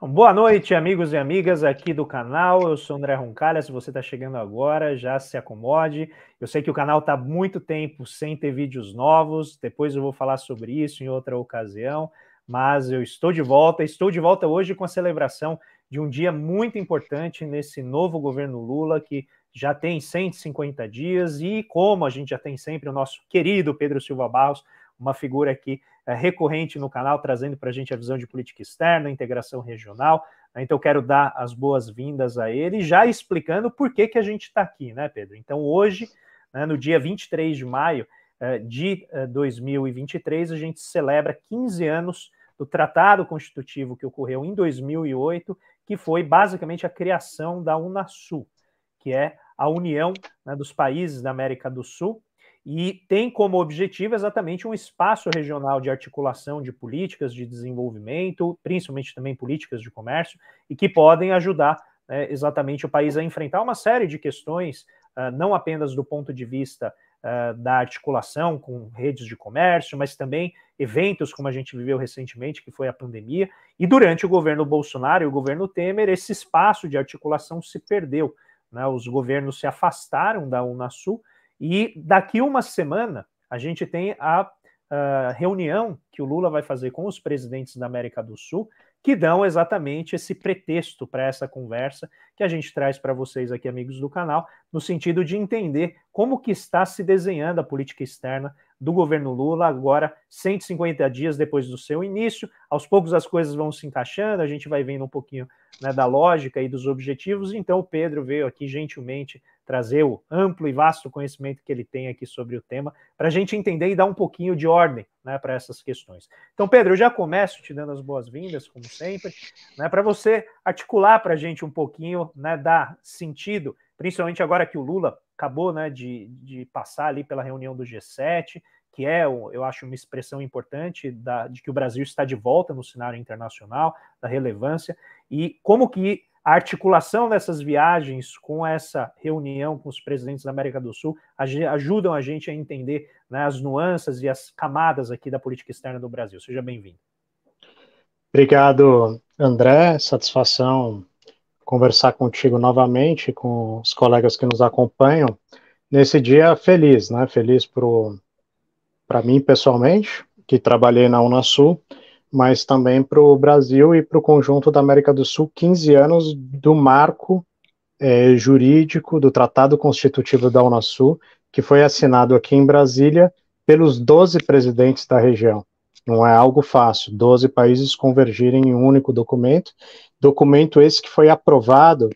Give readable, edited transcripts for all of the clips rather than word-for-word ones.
Boa noite, amigos e amigas aqui do canal. Eu sou o André Roncalha. Se você está chegando agora, já se acomode. Eu sei que o canal está há muito tempo sem ter vídeos novos. Depois eu vou falar sobre isso em outra ocasião. Mas eu estou de volta. Estou de volta hoje com a celebração de um dia muito importante nesse novo governo Lula, que já tem 150 dias. E como a gente já tem sempre o nosso querido Pedro Silva Barros, uma figura aqui recorrente no canal, trazendo para a gente a visão de política externa, integração regional. Então, eu quero dar as boas-vindas a ele, já explicando por que a gente está aqui, né, Pedro? Então, hoje, no dia 23 de maio de 2023, a gente celebra 15 anos do Tratado Constitutivo que ocorreu em 2008, que foi basicamente a criação da Unasul, que é a união dos países da América do Sul, e tem como objetivo exatamente um espaço regional de articulação de políticas de desenvolvimento, principalmente também políticas de comércio, e que podem ajudar exatamente o país a enfrentar uma série de questões, não apenas do ponto de vista da articulação com redes de comércio, mas também eventos como a gente viveu recentemente, que foi a pandemia, e durante o governo Bolsonaro e o governo Temer, esse espaço de articulação se perdeu, né? Os governos se afastaram da Unasul, e daqui uma semana a gente tem a reunião que o Lula vai fazer com os presidentes da América do Sul, que dão exatamente esse pretexto para essa conversa que a gente traz para vocês aqui, amigos do canal, no sentido de entender como que está se desenhando a política externa do governo Lula, agora 150 dias depois do seu início. Aos poucos as coisas vão se encaixando, a gente vai vendo um pouquinho, né, da lógica e dos objetivos. Então o Pedro veio aqui gentilmente trazer o amplo e vasto conhecimento que ele tem aqui sobre o tema, para a gente entender e dar um pouquinho de ordem, né, para essas questões. Então, Pedro, eu já começo te dando as boas-vindas, como sempre, né, para você articular para a gente um pouquinho, né, dar sentido, principalmente agora que o Lula acabou, né, de passar ali pela reunião do G7, que é, eu acho, uma expressão importante de que o Brasil está de volta no cenário internacional, da relevância, e como que a articulação dessas viagens com essa reunião com os presidentes da América do Sul ajudam a gente a entender, né, as nuances e as camadas aqui da política externa do Brasil. Seja bem-vindo. Obrigado, André. Satisfação conversar contigo novamente, com os colegas que nos acompanham. Nesse dia feliz, né? Feliz para mim pessoalmente, que trabalhei na Unasul, mas também para o Brasil e para o conjunto da América do Sul, 15 anos do marco jurídico do Tratado Constitutivo da Unasul, que foi assinado aqui em Brasília pelos 12 presidentes da região. Não é algo fácil, 12 países convergirem em um único documento esse que foi aprovado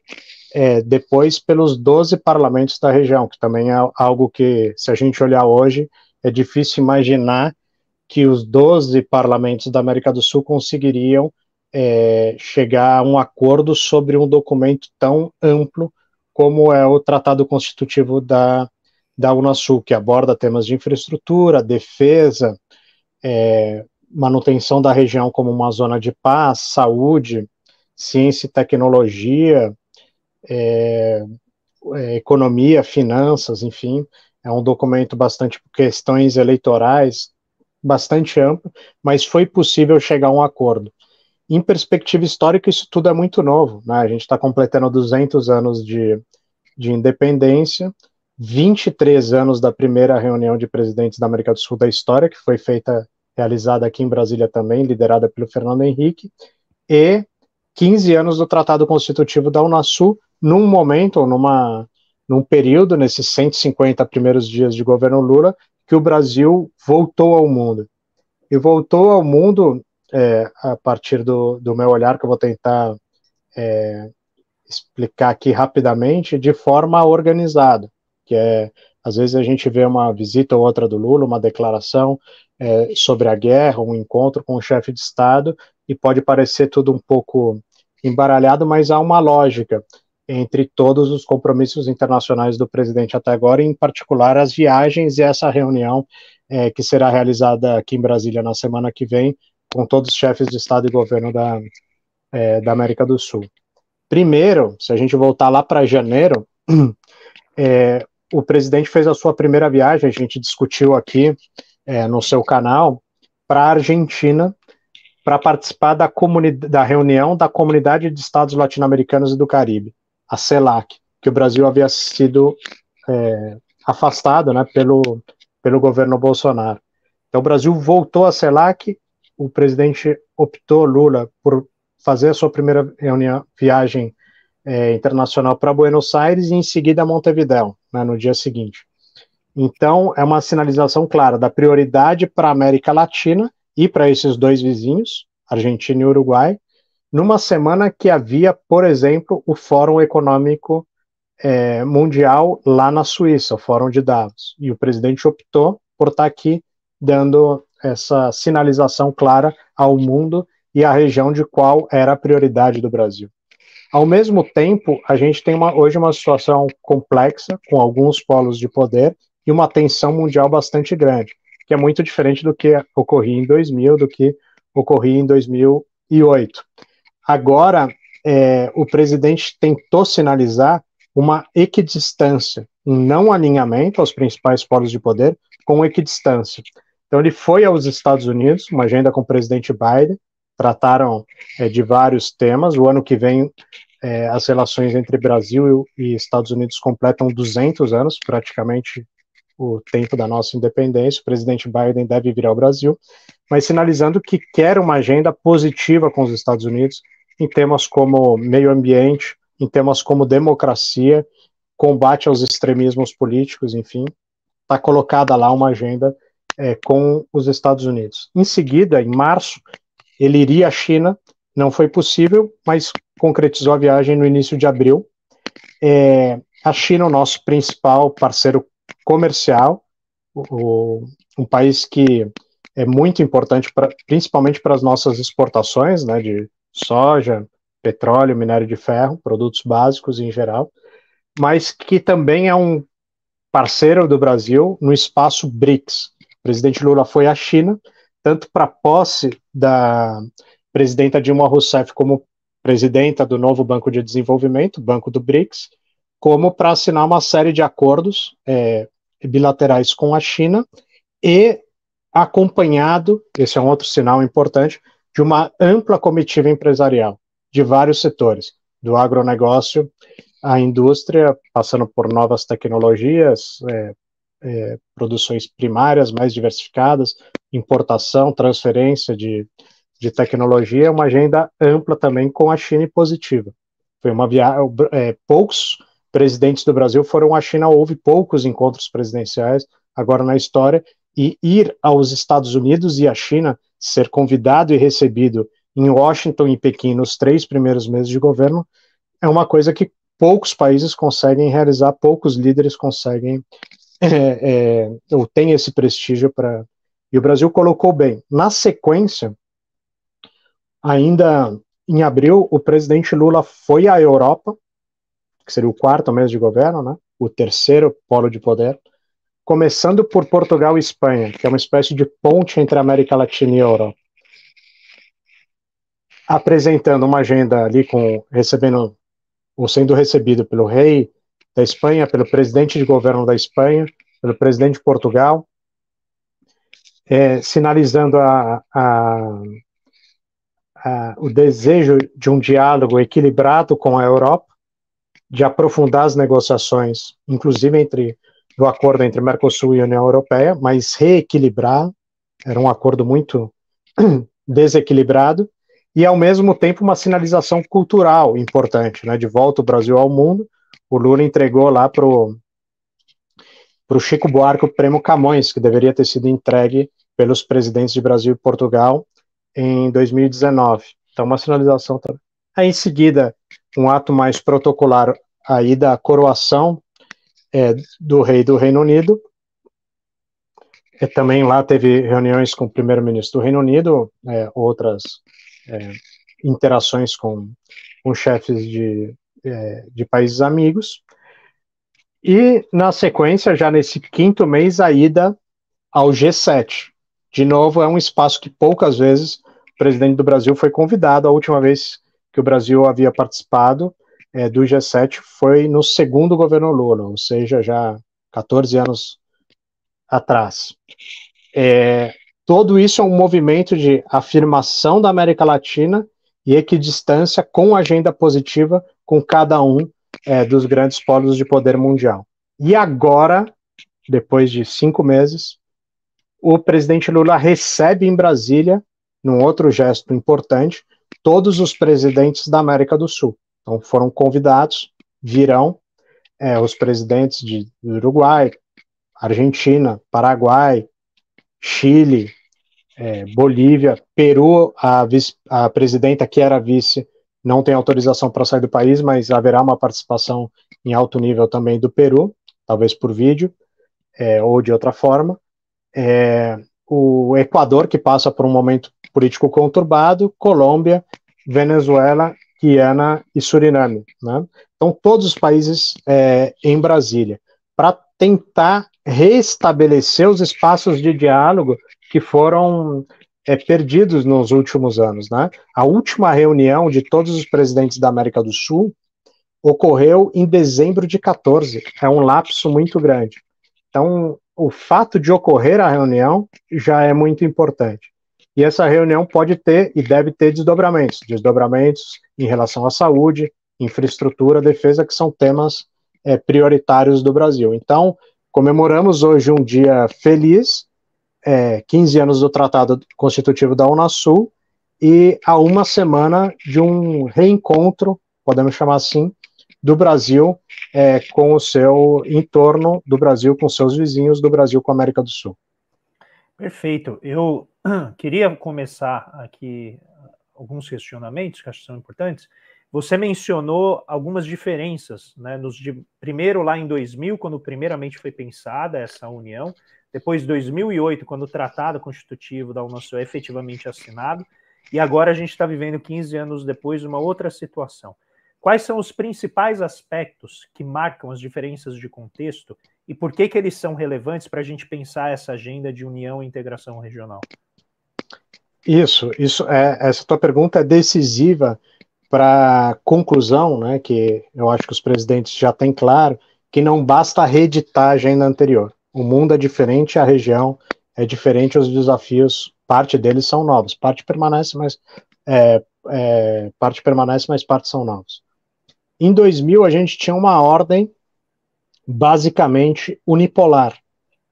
depois pelos 12 parlamentos da região, que também é algo que, se a gente olhar hoje, é difícil imaginar que os 12 parlamentos da América do Sul conseguiriam chegar a um acordo sobre um documento tão amplo como é o Tratado Constitutivo da Unasul, que aborda temas de infraestrutura, defesa, manutenção da região como uma zona de paz, saúde, ciência e tecnologia, economia, finanças, enfim. É um documento bastante por questões eleitorais, bastante amplo, mas foi possível chegar a um acordo. Em perspectiva histórica, isso tudo é muito novo, né? A gente está completando 200 anos de independência, 23 anos da primeira reunião de presidentes da América do Sul da história, que foi realizada aqui em Brasília também, liderada pelo Fernando Henrique, e 15 anos do Tratado Constitutivo da Unasul, num momento, num período, nesses 150 primeiros dias de governo Lula, que o Brasil voltou ao mundo. E voltou ao mundo, a partir do meu olhar, que eu vou tentar explicar aqui rapidamente, de forma organizada, que às vezes a gente vê uma visita ou outra do Lula, uma declaração sobre a guerra, um encontro com o chefe de Estado, e pode parecer tudo um pouco embaralhado, mas há uma lógica entre todos os compromissos internacionais do presidente até agora, em particular as viagens e essa reunião que será realizada aqui em Brasília na semana que vem, com todos os chefes de Estado e governo da América do Sul. Primeiro, se a gente voltar lá para janeiro, o presidente fez a sua primeira viagem, a gente discutiu aqui no seu canal, para a Argentina, para participar da reunião da Comunidade de Estados Latino-Americanos e do Caribe, a CELAC, que o Brasil havia sido afastado, né, pelo governo Bolsonaro. Então o Brasil voltou à CELAC, o presidente optou, Lula, por fazer a sua primeira viagem internacional para Buenos Aires e em seguida a Montevidéu, né, no dia seguinte. Então é uma sinalização clara da prioridade para a América Latina e para esses dois vizinhos, Argentina e Uruguai, numa semana que havia, por exemplo, o Fórum Econômico Mundial lá na Suíça, o Fórum de Davos. E o presidente optou por estar aqui dando essa sinalização clara ao mundo e à região de qual era a prioridade do Brasil. Ao mesmo tempo, a gente tem hoje uma situação complexa, com alguns polos de poder e uma tensão mundial bastante grande, que é muito diferente do que ocorria em 2000, do que ocorria em 2008. Agora, o presidente tentou sinalizar uma equidistância, um não alinhamento aos principais polos de poder, com equidistância. Então ele foi aos Estados Unidos, uma agenda com o presidente Biden, trataram de vários temas. O ano que vem, as relações entre Brasil e Estados Unidos completam 200 anos, praticamente o tempo da nossa independência. O presidente Biden deve vir ao Brasil, mas sinalizando que quer uma agenda positiva com os Estados Unidos em temas como meio ambiente, em temas como democracia, combate aos extremismos políticos, enfim, está colocada lá uma agenda com os Estados Unidos. Em seguida, em março, ele iria à China, não foi possível, mas concretizou a viagem no início de abril. A China, o nosso principal parceiro comercial, um país que é muito importante, principalmente para as nossas exportações, né, de soja, petróleo, minério de ferro, produtos básicos em geral, mas que também é um parceiro do Brasil no espaço BRICS. O presidente Lula foi à China, tanto para a posse da presidenta Dilma Rousseff como presidenta do novo Banco de Desenvolvimento, Banco do BRICS, como para assinar uma série de acordos bilaterais com a China e acompanhado, esse é um outro sinal importante, de uma ampla comitiva empresarial de vários setores, do agronegócio à indústria, passando por novas tecnologias, produções primárias mais diversificadas, importação, transferência de tecnologia, uma agenda ampla também com a China e positiva. Foi uma viagem, poucos presidentes do Brasil foram à China, houve poucos encontros presidenciais agora na história, e ir aos Estados Unidos e à China, ser convidado e recebido em Washington e Pequim nos 3 primeiros meses de governo, é uma coisa que poucos países conseguem realizar, poucos líderes conseguem ou têm esse prestígio para. E o Brasil colocou bem. Na sequência, ainda em abril, o presidente Lula foi à Europa, que seria o 4º mês de governo, né? O 3º polo de poder, começando por Portugal e Espanha, que é uma espécie de ponte entre a América Latina e a Europa, apresentando uma agenda ali recebendo ou sendo recebido pelo rei da Espanha, pelo presidente de governo da Espanha, pelo presidente de Portugal, sinalizando o desejo de um diálogo equilibrado com a Europa, de aprofundar as negociações, inclusive do acordo entre Mercosul e União Europeia, mas reequilibrar, era um acordo muito desequilibrado, e ao mesmo tempo uma sinalização cultural importante, né, de volta o Brasil ao mundo. O Lula entregou lá para o Chico Buarque o prêmio Camões, que deveria ter sido entregue pelos presidentes de Brasil e Portugal em 2019. Então uma sinalização também. Aí em seguida, um ato mais protocolar, aí da coroação do rei do Reino Unido. Também lá teve reuniões com o primeiro-ministro do Reino Unido, outras interações com chefes de países amigos. E, na sequência, já nesse 5º mês, a ida ao G7. De novo, é um espaço que poucas vezes o presidente do Brasil foi convidado. A última vez que o Brasil havia participado do G7 foi no 2º governo Lula, ou seja, já 14 anos atrás. Todo isso é um movimento de afirmação da América Latina e equidistância com agenda positiva com cada um dos grandes polos de poder mundial. E agora, depois de 5 meses, o presidente Lula recebe em Brasília, num outro gesto importante, todos os presidentes da América do Sul. Então foram convidados, virão os presidentes de Uruguai, Argentina, Paraguai, Chile, Bolívia, Peru, a presidenta que era vice não tem autorização para sair do país, mas haverá uma participação em alto nível também do Peru, talvez por vídeo ou de outra forma. O Equador, que passa por um momento político conturbado, Colômbia, Venezuela, Guiana e Suriname, né? Então, todos os países em Brasília, para tentar restabelecer os espaços de diálogo que foram perdidos nos últimos anos, né? A última reunião de todos os presidentes da América do Sul ocorreu em dezembro de 14, é um lapso muito grande. Então, o fato de ocorrer a reunião já é muito importante. E essa reunião pode ter e deve ter desdobramentos em relação à saúde, infraestrutura, defesa, que são temas prioritários do Brasil. Então, comemoramos hoje um dia feliz, 15 anos do Tratado Constitutivo da Unasul, e a uma semana de um reencontro, podemos chamar assim, do Brasil com o seu entorno, do Brasil com seus vizinhos, do Brasil com a América do Sul. Perfeito. Eu queria começar aqui alguns questionamentos que acho que são importantes. Você mencionou algumas diferenças, né? Primeiro lá em 2000, quando primeiramente foi pensada essa união, depois 2008, quando o Tratado Constitutivo da Unasul é efetivamente assinado, e agora a gente está vivendo 15 anos depois uma outra situação. Quais são os principais aspectos que marcam as diferenças de contexto e por que eles são relevantes para a gente pensar essa agenda de união e integração regional? Essa tua pergunta é decisiva para a conclusão, né, que eu acho que os presidentes já têm claro, que não basta reeditar a agenda anterior. O mundo é diferente, a região é diferente, os desafios, parte deles são novos, parte permanece, mas parte são novos. Em 2000, a gente tinha uma ordem basicamente unipolar.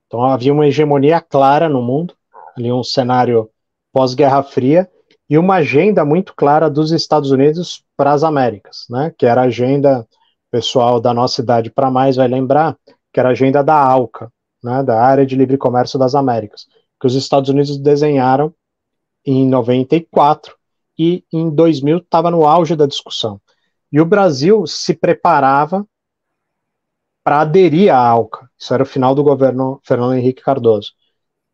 Então, havia uma hegemonia clara no mundo, ali um cenário pós-Guerra Fria, e uma agenda muito clara dos Estados Unidos para as Américas, né? Que era a agenda, o pessoal da nossa idade para mais vai lembrar, que era a agenda da ALCA, né? Da Área de Livre Comércio das Américas, que os Estados Unidos desenharam em 94 e em 2000 estava no auge da discussão. E o Brasil se preparava para aderir à ALCA. Isso era o final do governo Fernando Henrique Cardoso.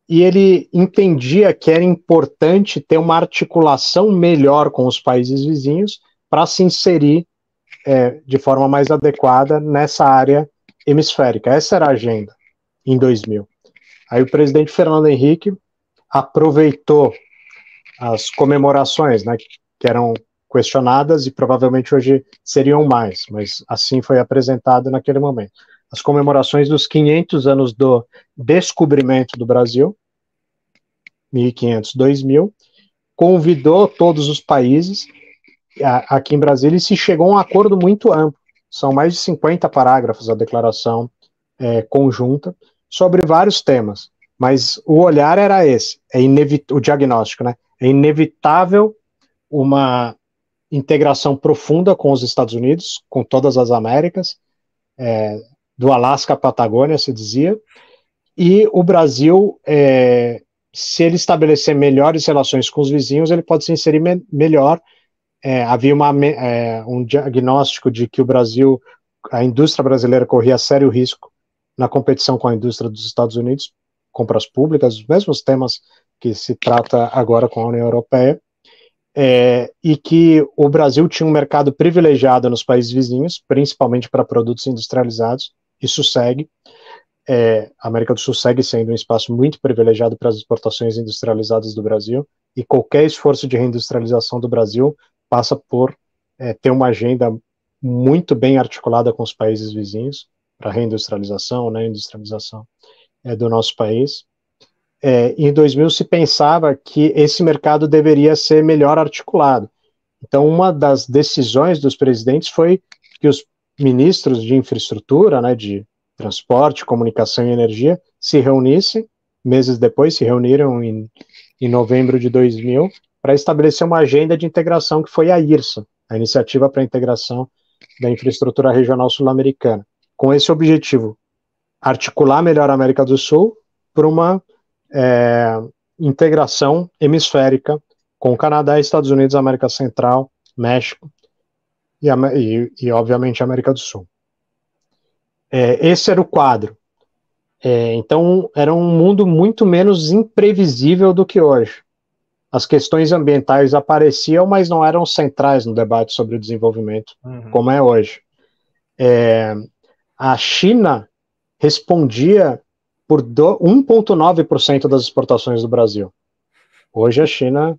E ele entendia que era importante ter uma articulação melhor com os países vizinhos para se inserir de forma mais adequada nessa área hemisférica. Essa era a agenda em 2000. Aí o presidente Fernando Henrique aproveitou as comemorações, né, que eram questionadas e provavelmente hoje seriam mais, mas assim foi apresentado naquele momento. As comemorações dos 500 anos do descobrimento do Brasil, 1500, 2000, convidou todos os países aqui em Brasília e se chegou a um acordo muito amplo. São mais de 50 parágrafos a declaração conjunta sobre vários temas, mas o olhar era esse, o diagnóstico, né? É inevitável uma integração profunda com os Estados Unidos, com todas as Américas, do Alasca à Patagônia, se dizia, e o Brasil, se ele estabelecer melhores relações com os vizinhos, ele pode se inserir melhor. Havia um diagnóstico de que o Brasil, a indústria brasileira corria sério risco na competição com a indústria dos Estados Unidos, compras públicas, os mesmos temas que se trata agora com a União Europeia, e que o Brasil tinha um mercado privilegiado nos países vizinhos, principalmente para produtos industrializados. Isso segue. A América do Sul segue sendo um espaço muito privilegiado para as exportações industrializadas do Brasil, e qualquer esforço de reindustrialização do Brasil passa por ter uma agenda muito bem articulada com os países vizinhos para a reindustrialização, né, industrialização do nosso país. em 2000 se pensava que esse mercado deveria ser melhor articulado. Então, uma das decisões dos presidentes foi que os ministros de infraestrutura, né, de transporte, comunicação e energia, se reunissem, meses depois se reuniram em novembro de 2000, para estabelecer uma agenda de integração que foi a IRSA, a Iniciativa para a Integração da Infraestrutura Regional Sul-Americana, com esse objetivo, articular melhor a América do Sul por uma integração hemisférica com o Canadá, Estados Unidos, América Central, México e obviamente, América do Sul. Esse era o quadro. Então, era um mundo muito menos imprevisível do que hoje. As questões ambientais apareciam, mas não eram centrais no debate sobre o desenvolvimento, como é hoje. A China respondia por 1,9% das exportações do Brasil. Hoje a China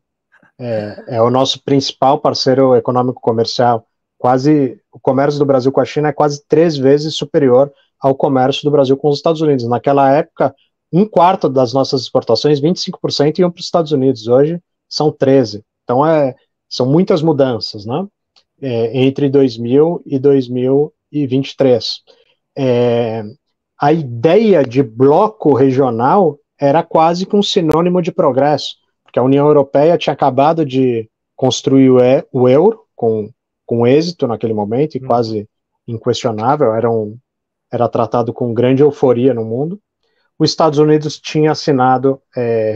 é o nosso principal parceiro econômico comercial. O comércio do Brasil com a China é quase 3 vezes superior ao comércio do Brasil com os Estados Unidos. Naquela época, 1/4 das nossas exportações, 25%, iam para os Estados Unidos. Hoje são 13%. Então são muitas mudanças, né? Entre 2000 e 2023. A ideia de bloco regional era quase que um sinônimo de progresso, porque a União Europeia tinha acabado de construir o euro com êxito naquele momento, e quase inquestionável, era tratado com grande euforia no mundo. Os Estados Unidos tinha assinado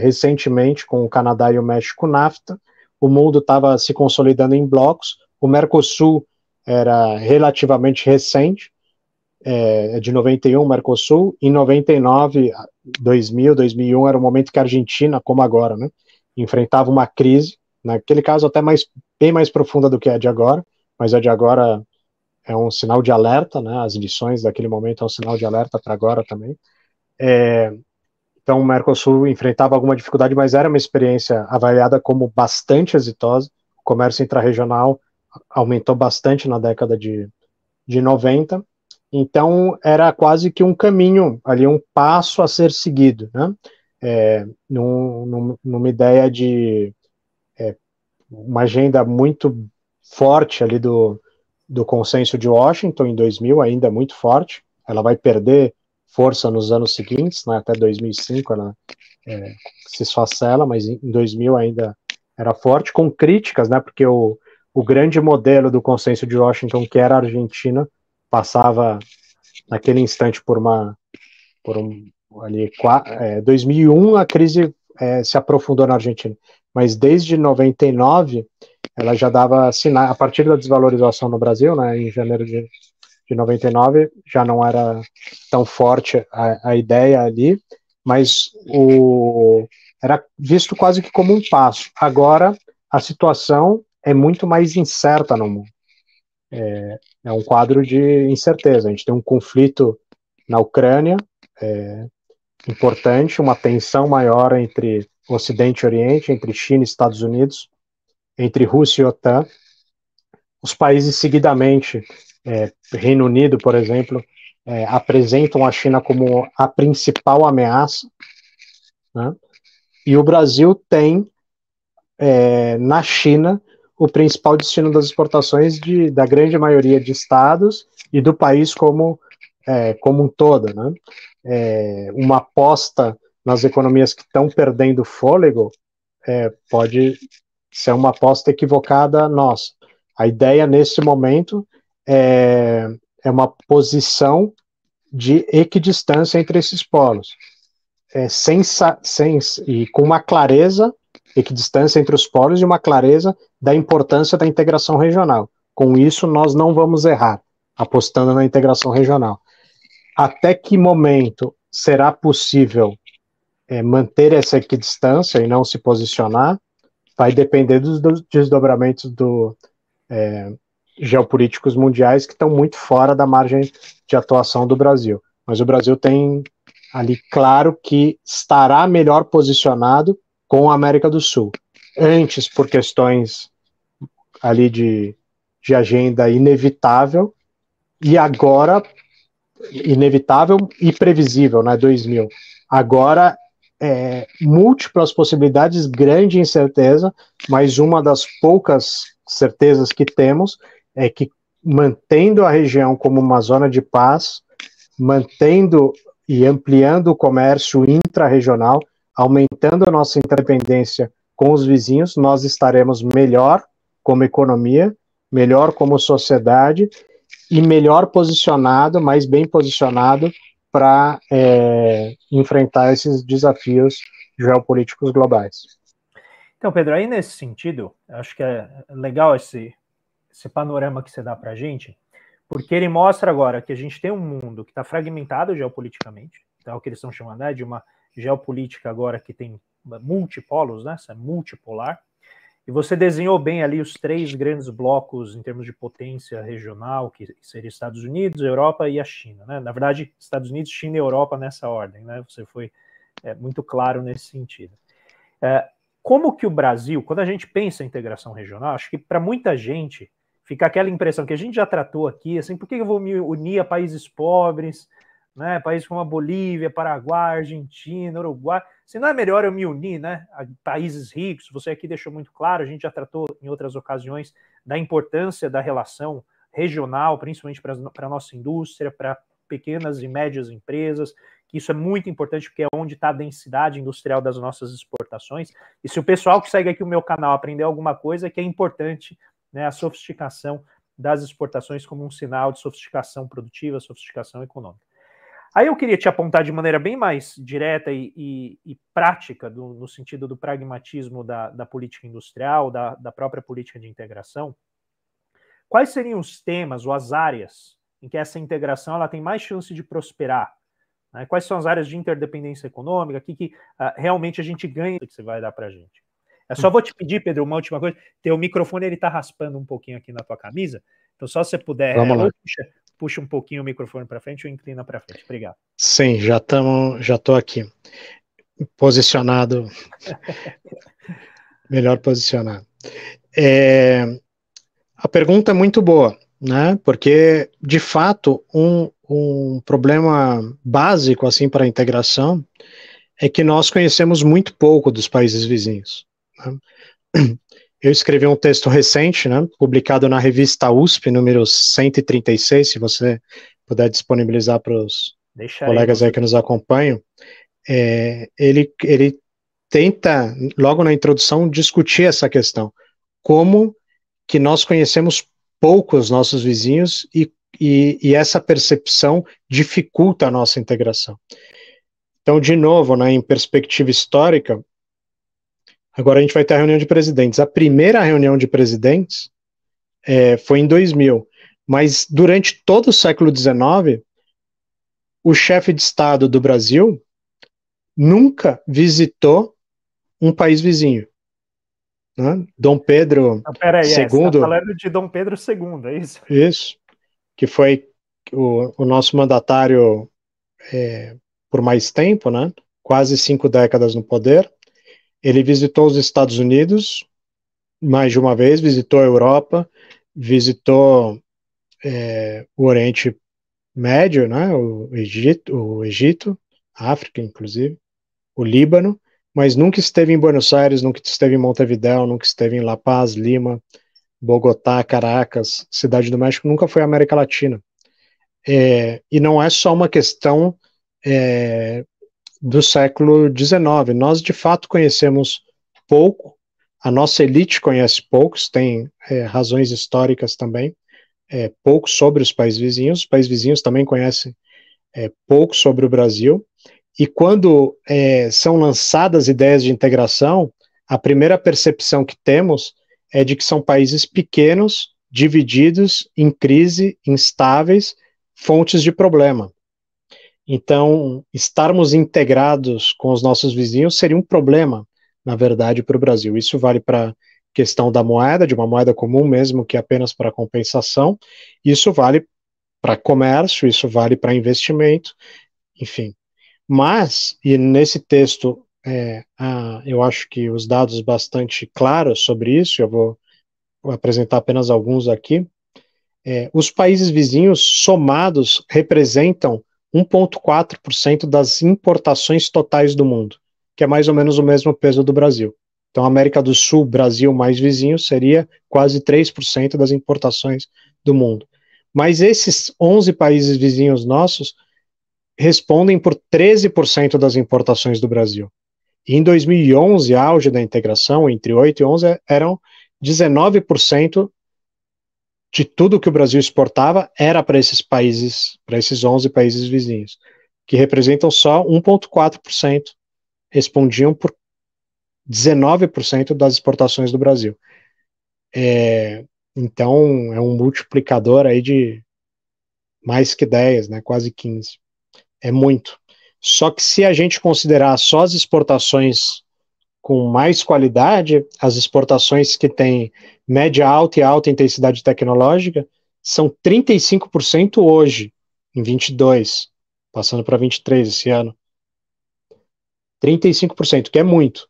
recentemente com o Canadá e o México NAFTA, o mundo estava se consolidando em blocos, o Mercosul era relativamente recente, de 91, Mercosul, em 99, 2000, 2001, era o momento que a Argentina, como agora, né, enfrentava uma crise, naquele caso até bem mais profunda do que a de agora, mas a de agora é um sinal de alerta, né, as lições daquele momento é um sinal de alerta para agora também. Então o Mercosul enfrentava alguma dificuldade, mas era uma experiência avaliada como bastante exitosa, o comércio intrarregional aumentou bastante na década de 90, então era quase que um caminho, ali um passo a ser seguido, né? Numa ideia de uma agenda muito forte ali do consenso de Washington em 2000, ainda muito forte. Ela vai perder força nos anos seguintes, né? Até 2005 ela se esfacela, mas em 2000 ainda era forte, com críticas, né? Porque o grande modelo do consenso de Washington, que era a Argentina, passava naquele instante ali, 2001 a crise se aprofundou na Argentina, mas desde 99 ela já dava sinais, a partir da desvalorização no Brasil, né, em janeiro de 99, já não era tão forte a ideia ali, mas era visto quase que como um passo. Agora a situação é muito mais incerta no mundo. É um quadro de incerteza. A gente tem um conflito na Ucrânia importante, uma tensão maior entre Ocidente e Oriente, entre China e Estados Unidos, entre Rússia e OTAN. Os países seguidamente, Reino Unido, por exemplo, apresentam a China como a principal ameaça, né? E o Brasil tem na China o principal destino das exportações da grande maioria de estados e do país como um todo, né? Uma aposta nas economias que estão perdendo fôlego pode ser uma aposta equivocada nossa. A ideia nesse momento é uma posição de equidistância entre esses polos, e com uma clareza, equidistância entre os polos e uma clareza da importância da integração regional. Com isso, nós não vamos errar, apostando na integração regional. Até que momento será possível manter essa equidistância e não se posicionar? Vai depender dos desdobramentos geopolíticos mundiais que estão muito fora da margem de atuação do Brasil. Mas o Brasil tem ali claro que estará melhor posicionado com a América do Sul. Antes, por questões ali de agenda inevitável, e agora inevitável e previsível, né, 2000. Agora múltiplas possibilidades, grande incerteza, mas uma das poucas certezas que temos é que, mantendo a região como uma zona de paz, mantendo e ampliando o comércio intra-regional, aumentando a nossa interdependência com os vizinhos, nós estaremos melhor como economia, melhor como sociedade e melhor posicionado, mais bem posicionado para enfrentar esses desafios geopolíticos globais. Então, Pedro, aí nesse sentido, acho que é legal esse panorama que você dá para a gente, porque ele mostra agora que a gente tem um mundo que está fragmentado geopoliticamente, então é o que eles estão chamando, né, de uma geopolítica agora que tem multipolos, né, essa multipolar, e você desenhou bem ali os 3 grandes blocos em termos de potência regional, que seria Estados Unidos, Europa e a China, né? Na verdade, Estados Unidos, China e Europa nessa ordem, né? Você foi muito claro nesse sentido. Como que o Brasil, quando a gente pensa em integração regional, acho que para muita gente fica aquela impressão que a gente já tratou aqui, assim, por que eu vou me unir a países pobres, né? Países como a Bolívia, Paraguai, Argentina, Uruguai, se não é melhor eu me unir, né, a países ricos? Você aqui deixou muito claro, a gente já tratou em outras ocasiões da importância da relação regional, principalmente para a nossa indústria, para pequenas e médias empresas, que isso é muito importante porque é onde está a densidade industrial das nossas exportações. E se o pessoal que segue aqui o meu canal aprender alguma coisa, é que é importante, né, a sofisticação das exportações como um sinal de sofisticação produtiva, sofisticação econômica. Aí eu queria te apontar de maneira bem mais direta e prática, no sentido do pragmatismo da política industrial, da própria política de integração, quais seriam os temas ou as áreas em que essa integração ela tem mais chance de prosperar? Né? Quais são as áreas de interdependência econômica, que realmente a gente ganha, que você vai dar para a gente? Eu só vou te pedir, Pedro, uma última coisa, teu microfone ele está raspando um pouquinho aqui na tua camisa, então só se você puder, puxa um pouquinho o microfone para frente ou inclina para frente. Obrigado. Sim, já estou aqui, posicionado, melhor posicionado. A pergunta é muito boa, né? Porque, de fato, um problema básico assim para a integração é que nós conhecemos muito pouco dos países vizinhos, né? Eu escrevi um texto recente, né, publicado na revista USP, número 136, se você puder disponibilizar para os colegas aí que nos acompanham. Ele tenta, logo na introdução, discutir essa questão. Como que nós conhecemos pouco os nossos vizinhos e essa percepção dificulta a nossa integração. Então, de novo, né, em perspectiva histórica, agora a gente vai ter a reunião de presidentes. A primeira reunião de presidentes foi em 2000, mas durante todo o século XIX, o chefe de Estado do Brasil nunca visitou um país vizinho. Né? Dom Pedro II... Você está falando de Dom Pedro II, é isso? Isso, que foi o nosso mandatário por mais tempo, né? Quase 5 décadas no poder. Ele visitou os Estados Unidos mais de uma vez, visitou a Europa, visitou o Oriente Médio, né? O Egito, a África, inclusive, o Líbano, mas nunca esteve em Buenos Aires, nunca esteve em Montevidéu, nunca esteve em La Paz, Lima, Bogotá, Caracas, Cidade do México, nunca foi à América Latina. E não é só uma questão do século XIX. Nós, de fato, conhecemos pouco, a nossa elite conhece poucos, tem razões históricas também, pouco sobre os países vizinhos também conhecem pouco sobre o Brasil, e quando são lançadas ideias de integração, a primeira percepção que temos é de que são países pequenos, divididos, em crise, instáveis, fontes de problema. Então, estarmos integrados com os nossos vizinhos seria um problema, na verdade, para o Brasil. Isso vale para a questão da moeda, de uma moeda comum mesmo que apenas para compensação, isso vale para comércio, isso vale para investimento, enfim. Mas, e nesse texto, eu acho que os dados bastante claros sobre isso, eu vou apresentar apenas alguns aqui, os países vizinhos somados representam 1,4% das importações totais do mundo. que é mais ou menos o mesmo peso do Brasil. Então, América do Sul, Brasil mais vizinhos, seria quase 3% das importações do mundo. Mas esses 11 países vizinhos nossos respondem por 13% das importações do Brasil. E em 2011, auge da integração, entre 8 e 11, eram 19% de tudo que o Brasil exportava era para esses países, para esses 11 países vizinhos, que representam só 1,4%, respondiam por 19% das exportações do Brasil. Então, é um multiplicador aí de mais que 10, né, quase 15. É muito. Só que se a gente considerar só as exportações com mais qualidade, as exportações que têm média alta e alta intensidade tecnológica, são 35% hoje, em 22, passando para 23 esse ano. 35%, que é muito.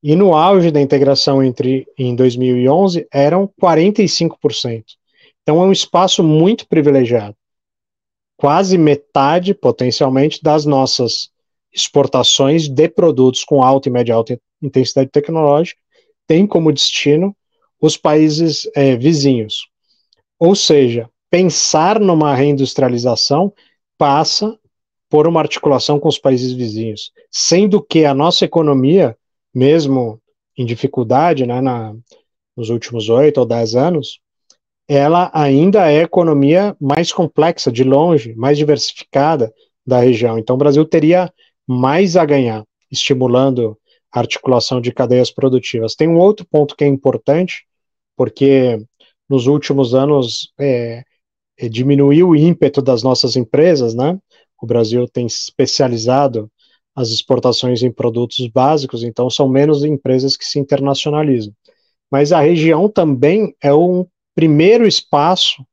E no auge da integração em 2011, eram 45%. Então é um espaço muito privilegiado. Quase metade, potencialmente, das nossas exportações de produtos com alta e média alta intensidade tecnológica tem como destino os países vizinhos. Ou seja, pensar numa reindustrialização passa por uma articulação com os países vizinhos, sendo que a nossa economia, mesmo em dificuldade, né, nos últimos 8 ou 10 anos, ela ainda é a economia mais complexa, de longe, mais diversificada da região. Então, o Brasil teria mais a ganhar, estimulando a articulação de cadeias produtivas. Tem um outro ponto que é importante, porque nos últimos anos diminuiu o ímpeto das nossas empresas, né? O Brasil tem especializado as exportações em produtos básicos, então são menos empresas que se internacionalizam. Mas a região também é um primeiro passo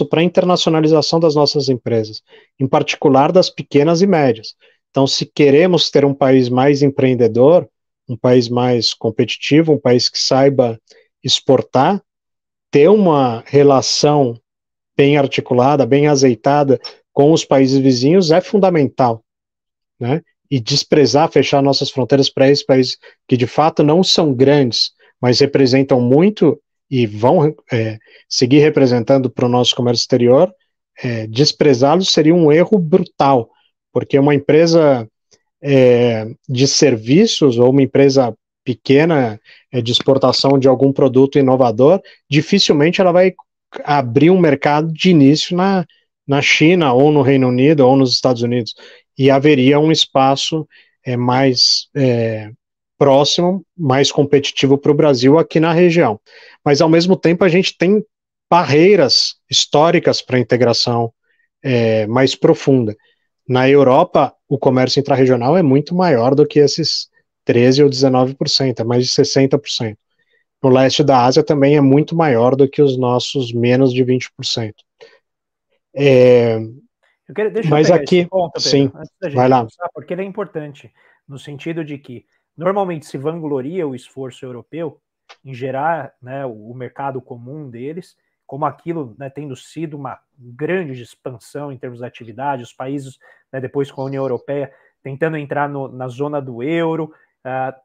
para a internacionalização das nossas empresas, em particular das pequenas e médias. Então, se queremos ter um país mais empreendedor, um país mais competitivo, um país que saiba exportar, ter uma relação bem articulada, bem azeitada com os países vizinhos é fundamental, né? E desprezar, fechar nossas fronteiras para esses países que de fato não são grandes, mas representam muito e vão seguir representando para o nosso comércio exterior, desprezá-los seria um erro brutal, porque uma empresa de serviços ou uma empresa pequena de exportação de algum produto inovador, dificilmente ela vai abrir um mercado de início na China, ou no Reino Unido, ou nos Estados Unidos, e haveria um espaço mais próximo, mais competitivo para o Brasil aqui na região. Mas, ao mesmo tempo, a gente tem barreiras históricas para a integração mais profunda. Na Europa, o comércio intrarregional é muito maior do que esses 13% ou 19%, é mais de 60%. No leste da Ásia também é muito maior do que os nossos menos de 20%. Deixa eu Mas pegar aqui, esse ponto, Pedro, sim, antes da vai gente lá. avançar, porque ele é importante, no sentido de que normalmente se vangloria o esforço europeu em gerar, né, o mercado comum deles, como aquilo, né, tendo sido uma grande expansão em termos de atividade, os países, né, depois com a União Europeia tentando entrar na zona do euro,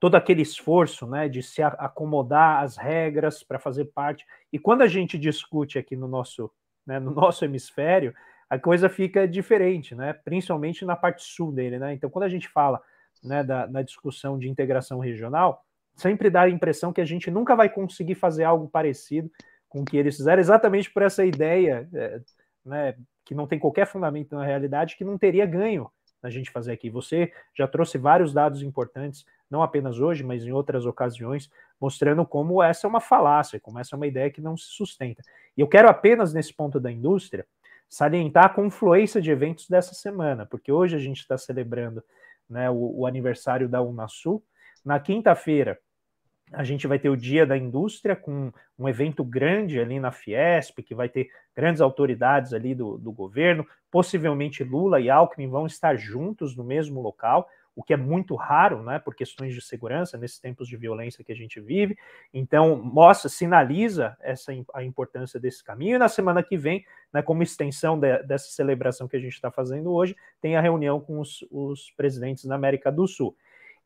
todo aquele esforço, né, de se acomodar às regras para fazer parte. E quando a gente discute aqui no nosso hemisfério, a coisa fica diferente, né? Principalmente na parte sul dele, né? Então, quando a gente fala, né, da discussão de integração regional, sempre dá a impressão que a gente nunca vai conseguir fazer algo parecido com o que eles fizeram, exatamente por essa ideia, né, que não tem qualquer fundamento na realidade, que não teria ganho a gente fazer aqui. Você já trouxe vários dados importantes, não apenas hoje, mas em outras ocasiões, mostrando como essa é uma falácia, como essa é uma ideia que não se sustenta. E eu quero apenas, nesse ponto da indústria, salientar a confluência de eventos dessa semana, porque hoje a gente está celebrando, né, o aniversário da Unasul. Na quinta-feira, a gente vai ter o Dia da Indústria, com um evento grande ali na Fiesp, que vai ter grandes autoridades ali do governo, possivelmente Lula e Alckmin vão estar juntos no mesmo local. o que é muito raro, né, por questões de segurança, nesses tempos de violência que a gente vive. Então, sinaliza a importância desse caminho, e na semana que vem, né, como extensão dessa celebração que a gente está fazendo hoje, tem a reunião com os presidentes da América do Sul.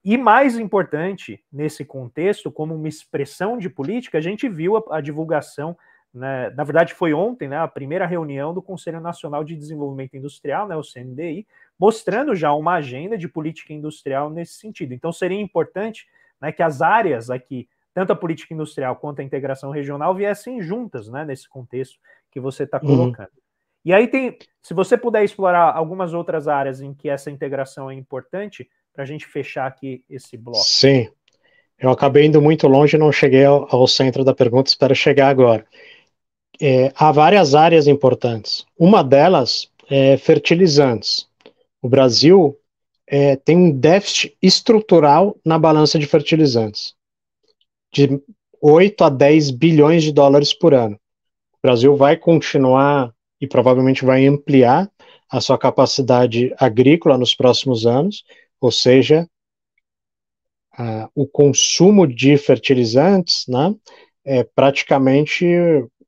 E mais importante, nesse contexto, como uma expressão de política, a gente viu a divulgação, né, na verdade foi ontem, né, a primeira reunião do Conselho Nacional de Desenvolvimento Industrial, né, o CNDI, mostrando já uma agenda de política industrial nesse sentido. Então seria importante, né, que as áreas aqui, tanto a política industrial quanto a integração regional, viessem juntas, né, nesse contexto que você está colocando. E aí se você puder explorar algumas outras áreas em que essa integração é importante, para a gente fechar aqui esse bloco. Sim, eu acabei indo muito longe e não cheguei ao centro da pergunta, espero chegar agora. Há várias áreas importantes. Uma delas é fertilizantes. O Brasil tem um déficit estrutural na balança de fertilizantes, de 8 a 10 bilhões de dólares por ano. O Brasil vai continuar e provavelmente vai ampliar a sua capacidade agrícola nos próximos anos, ou seja, o consumo de fertilizantes, né, é praticamente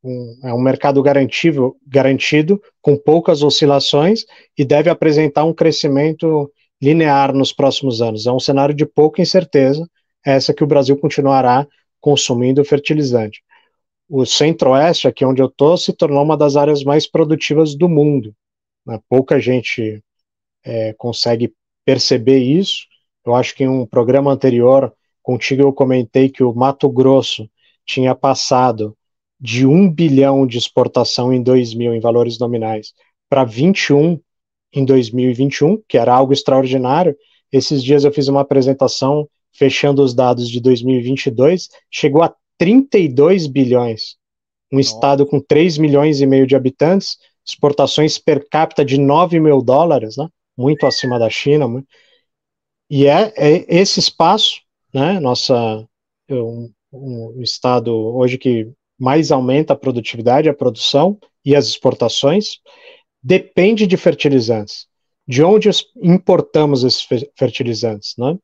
um mercado garantido, com poucas oscilações, e deve apresentar um crescimento linear nos próximos anos. É um cenário de pouca incerteza, essa que o Brasil continuará consumindo fertilizante. O Centro-Oeste, aqui onde eu estou, se tornou uma das áreas mais produtivas do mundo, né? Pouca gente consegue perceber isso. Eu acho que em um programa anterior, contigo eu comentei que o Mato Grosso tinha passado de 1 bilhão de exportação em 2000, em valores nominais, para 21 em 2021, que era algo extraordinário. Esses dias eu fiz uma apresentação fechando os dados de 2022, chegou a 32 bilhões. Um estado com 3 milhões e meio de habitantes, exportações per capita de 9 mil dólares, né? Muito acima da China. E esse espaço, né, um estado hoje que mais aumenta a produtividade, a produção e as exportações, depende de fertilizantes. De onde importamos esses fertilizantes, né?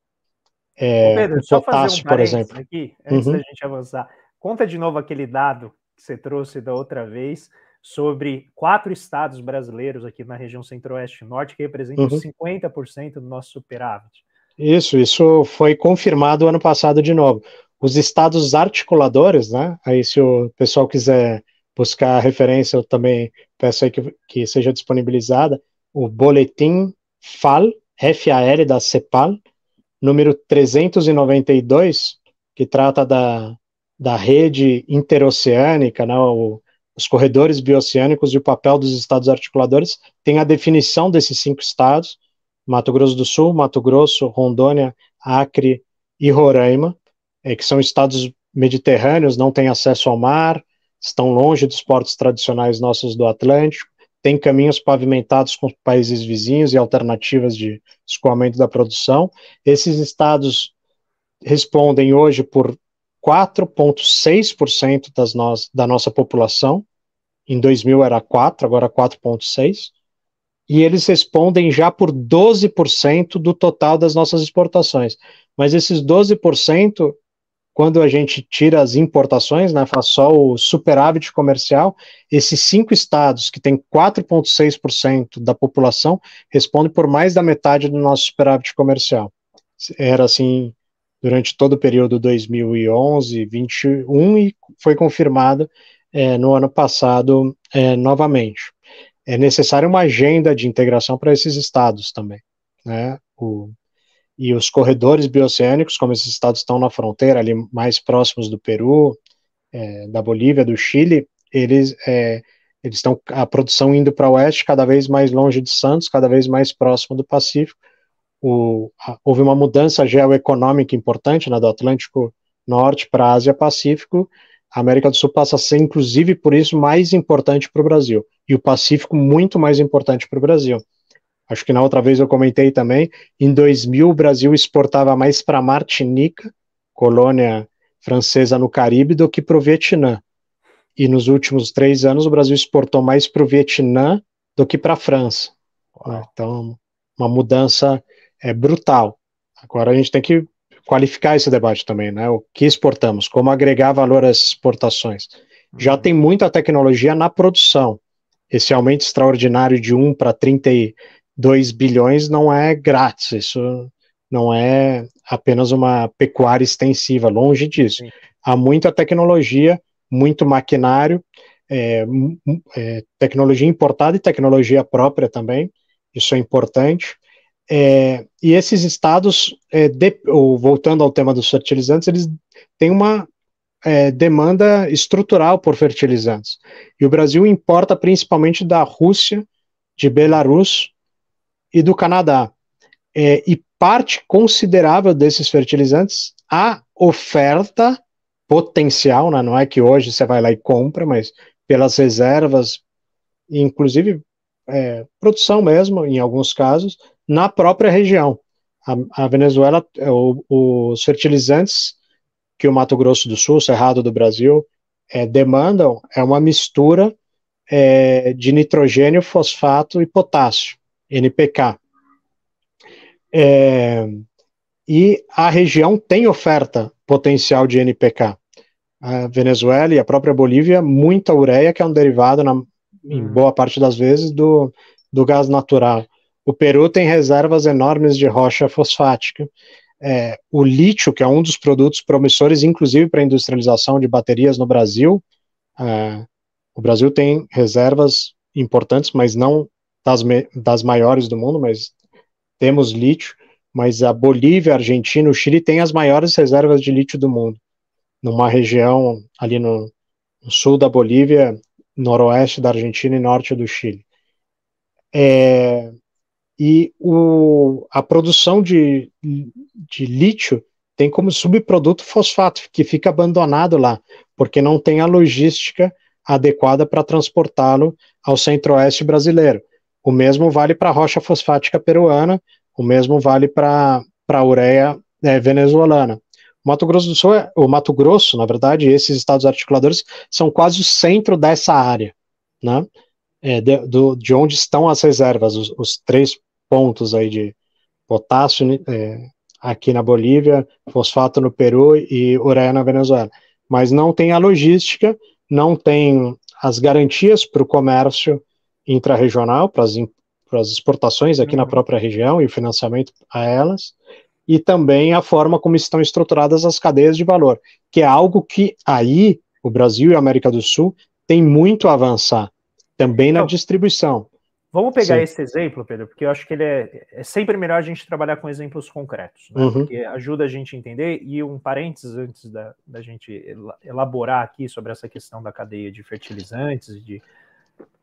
Pedro, O só potássio, fazer um por exemplo. aqui, antes da gente avançar. Conta de novo aquele dado que você trouxe da outra vez sobre 4 estados brasileiros aqui na região Centro-Oeste e Norte que representam 50% do nosso superávit. Isso foi confirmado ano passado de novo. Os estados articuladores, né? Aí se o pessoal quiser buscar a referência, eu também peço aí que seja disponibilizada, o boletim FAL, F-A-L da CEPAL, número 392, que trata da rede interoceânica, né, os corredores bioceânicos e o papel dos estados articuladores, tem a definição desses 5 estados, Mato Grosso do Sul, Mato Grosso, Rondônia, Acre e Roraima, que são estados mediterrâneos, não têm acesso ao mar, estão longe dos portos tradicionais nossos do Atlântico, têm caminhos pavimentados com países vizinhos e alternativas de escoamento da produção. Esses estados respondem hoje por 4,6% da nossa população, em 2000 era 4, agora 4,6%, e eles respondem já por 12% do total das nossas exportações. Mas esses 12%, quando a gente tira as importações, né, faz só o superávit comercial, esses 5 estados, que têm 4,6% da população, respondem por mais da metade do nosso superávit comercial. Era assim durante todo o período 2011, 2021, e foi confirmado no ano passado novamente. É necessária uma agenda de integração para esses estados também, né? E os corredores bioceânicos, como esses estados estão na fronteira, ali mais próximos do Peru, da Bolívia, do Chile, eles estão a produção indo para o oeste, cada vez mais longe de Santos, cada vez mais próximo do Pacífico. Houve uma mudança geoeconômica importante, né, do Atlântico Norte para a Ásia-Pacífico. A América do Sul passa a ser, inclusive, por isso, mais importante para o Brasil. E o Pacífico muito mais importante para o Brasil. Acho que na outra vez eu comentei também, em 2000 o Brasil exportava mais para Martinica, colônia francesa no Caribe, do que para o Vietnã. E nos últimos 3 anos o Brasil exportou mais para o Vietnã do que para a França. Então, uma mudança brutal. Agora a gente tem que qualificar esse debate também, né? O que exportamos, como agregar valor às exportações. Já tem muita tecnologia na produção. Esse aumento extraordinário de 1 para 32 bilhões não é grátis, isso não é apenas uma pecuária extensiva, longe disso. Sim. Há muita tecnologia, muito maquinário, tecnologia importada e tecnologia própria também, isso é importante. E esses estados, voltando ao tema dos fertilizantes, eles têm uma demanda estrutural por fertilizantes. E o Brasil importa principalmente da Rússia, de Belarus e do Canadá. E parte considerável desses fertilizantes, a oferta potencial, né, não é que hoje você vai lá e compra, mas pelas reservas, inclusive produção mesmo, em alguns casos, na própria região. A Venezuela, os fertilizantes que o Mato Grosso do Sul, o Cerrado do Brasil, demandam uma mistura de nitrogênio, fosfato e potássio, NPK. E a região tem oferta potencial de NPK. A Venezuela e a própria Bolívia, muita ureia, que é um derivado, em boa parte das vezes, do gás natural. O Peru tem reservas enormes de rocha fosfática. O lítio, que é um dos produtos promissores, inclusive para a industrialização de baterias no Brasil, o Brasil tem reservas importantes, mas não das maiores do mundo, mas temos lítio, mas a Bolívia, a Argentina, o Chile têm as maiores reservas de lítio do mundo, numa região ali no sul da Bolívia, noroeste da Argentina e norte do Chile. E a produção de lítio tem como subproduto fosfato, que fica abandonado lá, porque não tem a logística adequada para transportá-lo ao centro-oeste brasileiro. O mesmo vale para a rocha fosfática peruana, o mesmo vale para a ureia venezuelana. O Mato Grosso do Sul, Mato Grosso, na verdade, esses estados articuladores são quase o centro dessa área, né? De onde estão as reservas, os 3 pontos aí de potássio aqui na Bolívia, fosfato no Peru e ureia na Venezuela. Mas não tem a logística, não tem as garantias para o comércio intrarregional, para as exportações aqui na própria região e o financiamento a elas, e também a forma como estão estruturadas as cadeias de valor, que é algo que aí o Brasil e a América do Sul tem muito a avançar, também na distribuição. Vamos pegar esse exemplo, Pedro, porque eu acho que ele é sempre melhor a gente trabalhar com exemplos concretos, né? Porque ajuda a gente a entender. E um parênteses antes da gente elaborar aqui sobre essa questão da cadeia de fertilizantes, de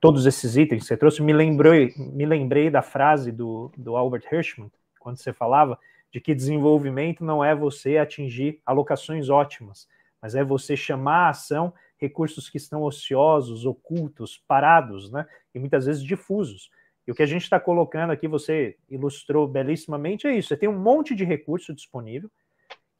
todos esses itens que você trouxe, me lembrei da frase do Albert Hirschman, quando você falava de que desenvolvimento não é você atingir alocações ótimas, mas é você chamar a ação recursos que estão ociosos, ocultos, parados, né? E muitas vezes difusos. E o que a gente está colocando aqui, você ilustrou belíssimamente, é isso. Você tem um monte de recurso disponível,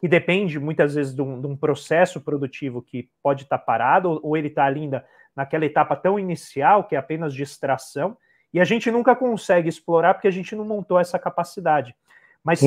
que depende muitas vezes de um processo produtivo que pode estar parado, ou ele está ainda naquela etapa tão inicial, que é apenas de extração, e a gente nunca consegue explorar porque a gente não montou essa capacidade. Mas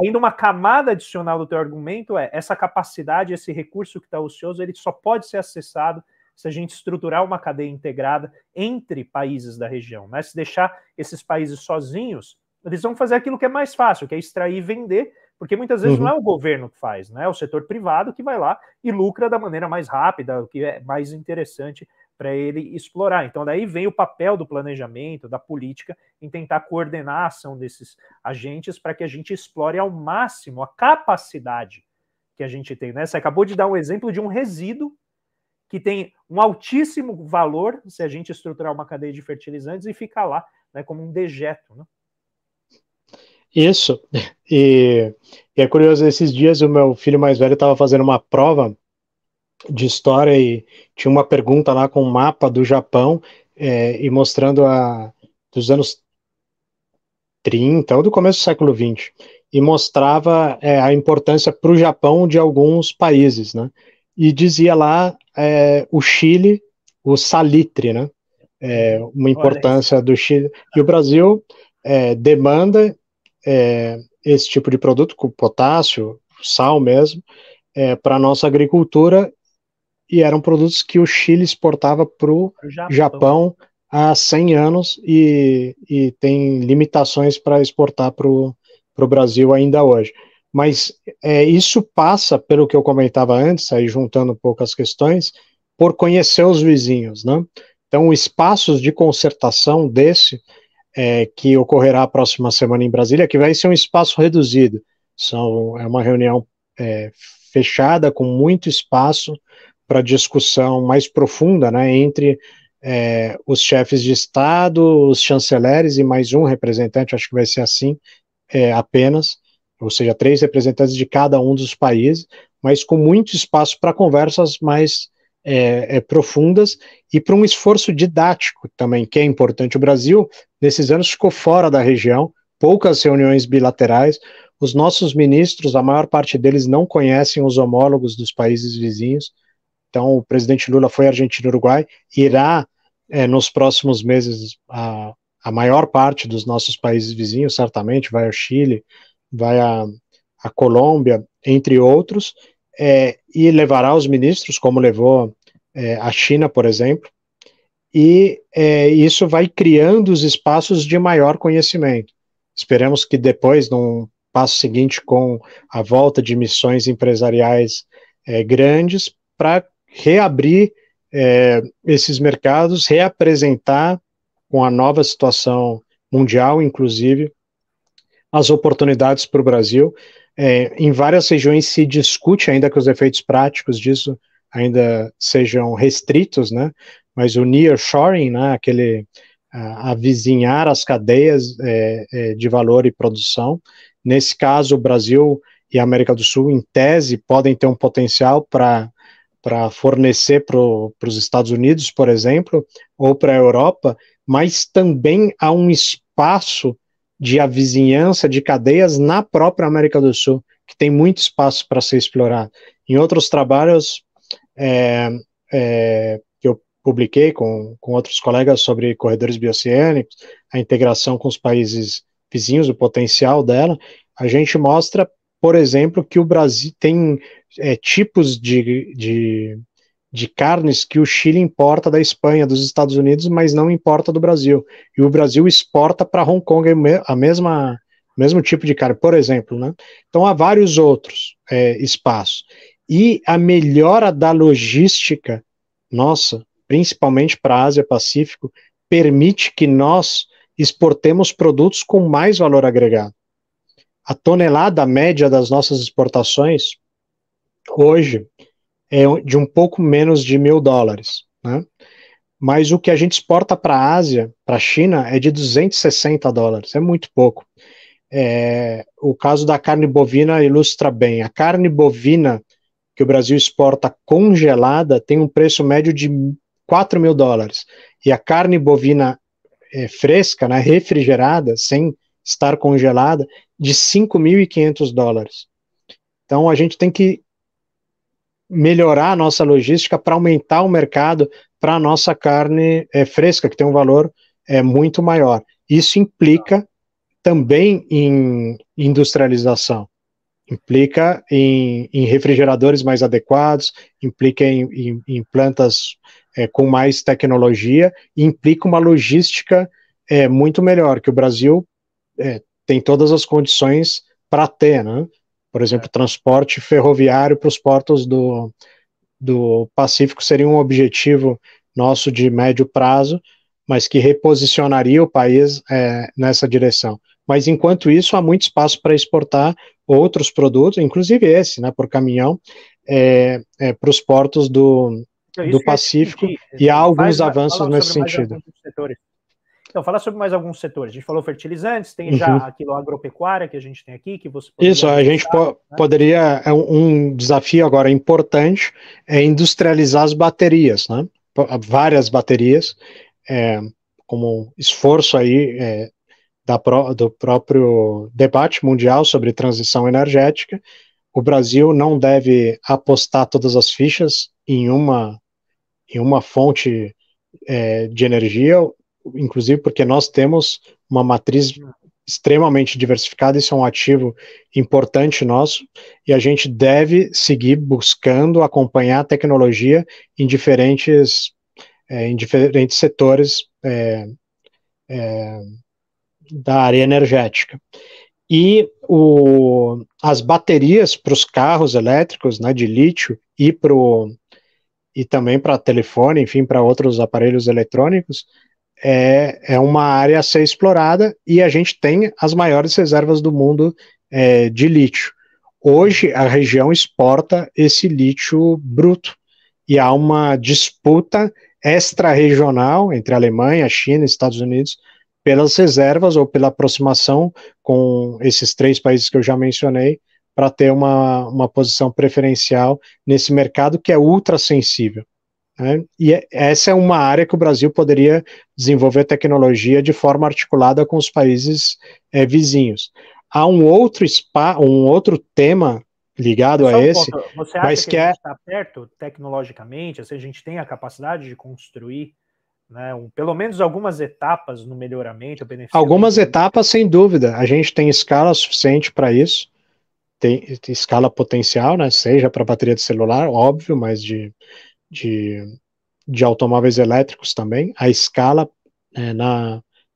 ainda uma camada adicional do teu argumento é essa capacidade, esse recurso que está ocioso, ele só pode ser acessado se a gente estruturar uma cadeia integrada entre países da região. Né? Se deixar esses países sozinhos, eles vão fazer aquilo que é mais fácil, que é extrair e vender, porque muitas vezes não é o governo que faz, né? É o setor privado que vai lá e lucra da maneira mais rápida, o que é mais interessante para ele explorar. Então, daí vem o papel do planejamento, da política, em tentar coordenar a ação desses agentes para que a gente explore ao máximo a capacidade que a gente tem. Né? Você acabou de dar um exemplo de um resíduo que tem um altíssimo valor se a gente estruturar uma cadeia de fertilizantes e ficar lá, né, como um dejeto. Né? Isso. E é curioso, esses dias o meu filho mais velho estava fazendo uma prova de história e tinha uma pergunta lá com um mapa do Japão e mostrando dos anos 30 ou do começo do século 20 e mostrava a importância para o Japão de alguns países, né? E dizia lá o Chile, o salitre, né? Uma importância do Chile. E o Brasil demanda esse tipo de produto, com potássio, sal mesmo, para a nossa agricultura, e eram produtos que o Chile exportava para o Japão há 100 anos e tem limitações para exportar para o Brasil ainda hoje. Mas isso passa, pelo que eu comentava antes, aí juntando um pouco as questões, por conhecer os vizinhos, né? Então, espaços de concertação que ocorrerá a próxima semana em Brasília, que vai ser um espaço reduzido. É uma reunião fechada, com muito espaço para discussão mais profunda, né, entre os chefes de Estado, os chanceleres e mais um representante, acho que vai ser assim, apenas, ou seja, 3 representantes de cada um dos países, mas com muito espaço para conversas mais profundas e para um esforço didático também, que é importante. O Brasil, nesses anos, ficou fora da região, poucas reuniões bilaterais, os nossos ministros, a maior parte deles não conhecem os homólogos dos países vizinhos. Então, o presidente Lula foi à Argentina e Uruguai, irá, nos próximos meses, a maior parte dos nossos países vizinhos, certamente, vai ao Chile, vai à Colômbia, entre outros, e levará os ministros, como levou a China, por exemplo, e isso vai criando os espaços de maior conhecimento. Esperamos que depois, num passo seguinte, com a volta de missões empresariais grandes, para reabrir esses mercados, reapresentar com a nova situação mundial, inclusive, as oportunidades para o Brasil. Em várias regiões se discute ainda que os efeitos práticos disso ainda sejam restritos, né? Mas o nearshoring, né, avizinhar as cadeias de valor e produção. Nesse caso, o Brasil e a América do Sul, em tese, podem ter um potencial para fornecer para os Estados Unidos, por exemplo, ou para a Europa, mas também há um espaço de avizinhança de cadeias na própria América do Sul, que tem muito espaço para ser explorado. Em outros trabalhos que eu publiquei com outros colegas sobre corredores bioceânicos, a integração com os países vizinhos, o potencial dela, a gente mostra, por exemplo, que o Brasil tem tipos de carnes que o Chile importa da Espanha, dos Estados Unidos, mas não importa do Brasil. E o Brasil exporta para Hong Kong mesmo tipo de carne, por exemplo, né? Então há vários outros espaços. E a melhora da logística nossa, principalmente para a Ásia-Pacífico, permite que nós exportemos produtos com mais valor agregado. A tonelada média das nossas exportações hoje é de um pouco menos de $1.000, né? Mas o que a gente exporta para a Ásia, para a China, é de $260, é muito pouco. O caso da carne bovina ilustra bem. A carne bovina que o Brasil exporta congelada tem um preço médio de $4.000. E a carne bovina fresca, né, refrigerada, sem estar congelada, de $5.500. Então a gente tem que melhorar a nossa logística para aumentar o mercado para a nossa carne fresca, que tem um valor muito maior. Isso implica também em industrialização, implica em refrigeradores mais adequados, implica em plantas com mais tecnologia, e implica uma logística muito melhor, que o Brasil tem todas as condições para ter, né? Por exemplo, transporte ferroviário para os portos do Pacífico seria um objetivo nosso de médio prazo, mas que reposicionaria o país nessa direção. Mas, enquanto isso, há muito espaço para exportar outros produtos, inclusive esse, né, por caminhão, para os portos do Pacífico, e há alguns avanços nesse sentido. Então, falar sobre mais alguns setores. A gente falou fertilizantes, tem já aquilo agropecuária que a gente tem aqui, que você isso, a gente poderia, um desafio agora importante é industrializar as baterias, né? Várias baterias, como esforço aí do próprio debate mundial sobre transição energética. O Brasil não deve apostar todas as fichas em uma fonte de energia, inclusive porque nós temos uma matriz extremamente diversificada, isso é um ativo importante nosso, e a gente deve seguir buscando acompanhar a tecnologia em diferentes setores da área energética. E as baterias para os carros elétricos, né, de lítio e também para telefone, enfim, para outros aparelhos eletrônicos, é uma área a ser explorada, e a gente tem as maiores reservas do mundo de lítio. Hoje, a região exporta esse lítio bruto, e há uma disputa extra-regional entre a Alemanha, a China e Estados Unidos pelas reservas ou pela aproximação com esses 3 países que eu já mencionei, para ter uma posição preferencial nesse mercado que é ultra sensível. Né? E essa é uma área que o Brasil poderia desenvolver tecnologia de forma articulada com os países vizinhos. Há um outro tema ligado a esse, você acha que a gente está perto tecnologicamente? Assim, a gente tem a capacidade de construir, né, pelo menos algumas etapas no melhoramento? Algumas etapas, sem dúvida. A gente tem escala suficiente para isso, tem escala potencial, né, seja para bateria de celular, óbvio, mas de automóveis elétricos também, a escala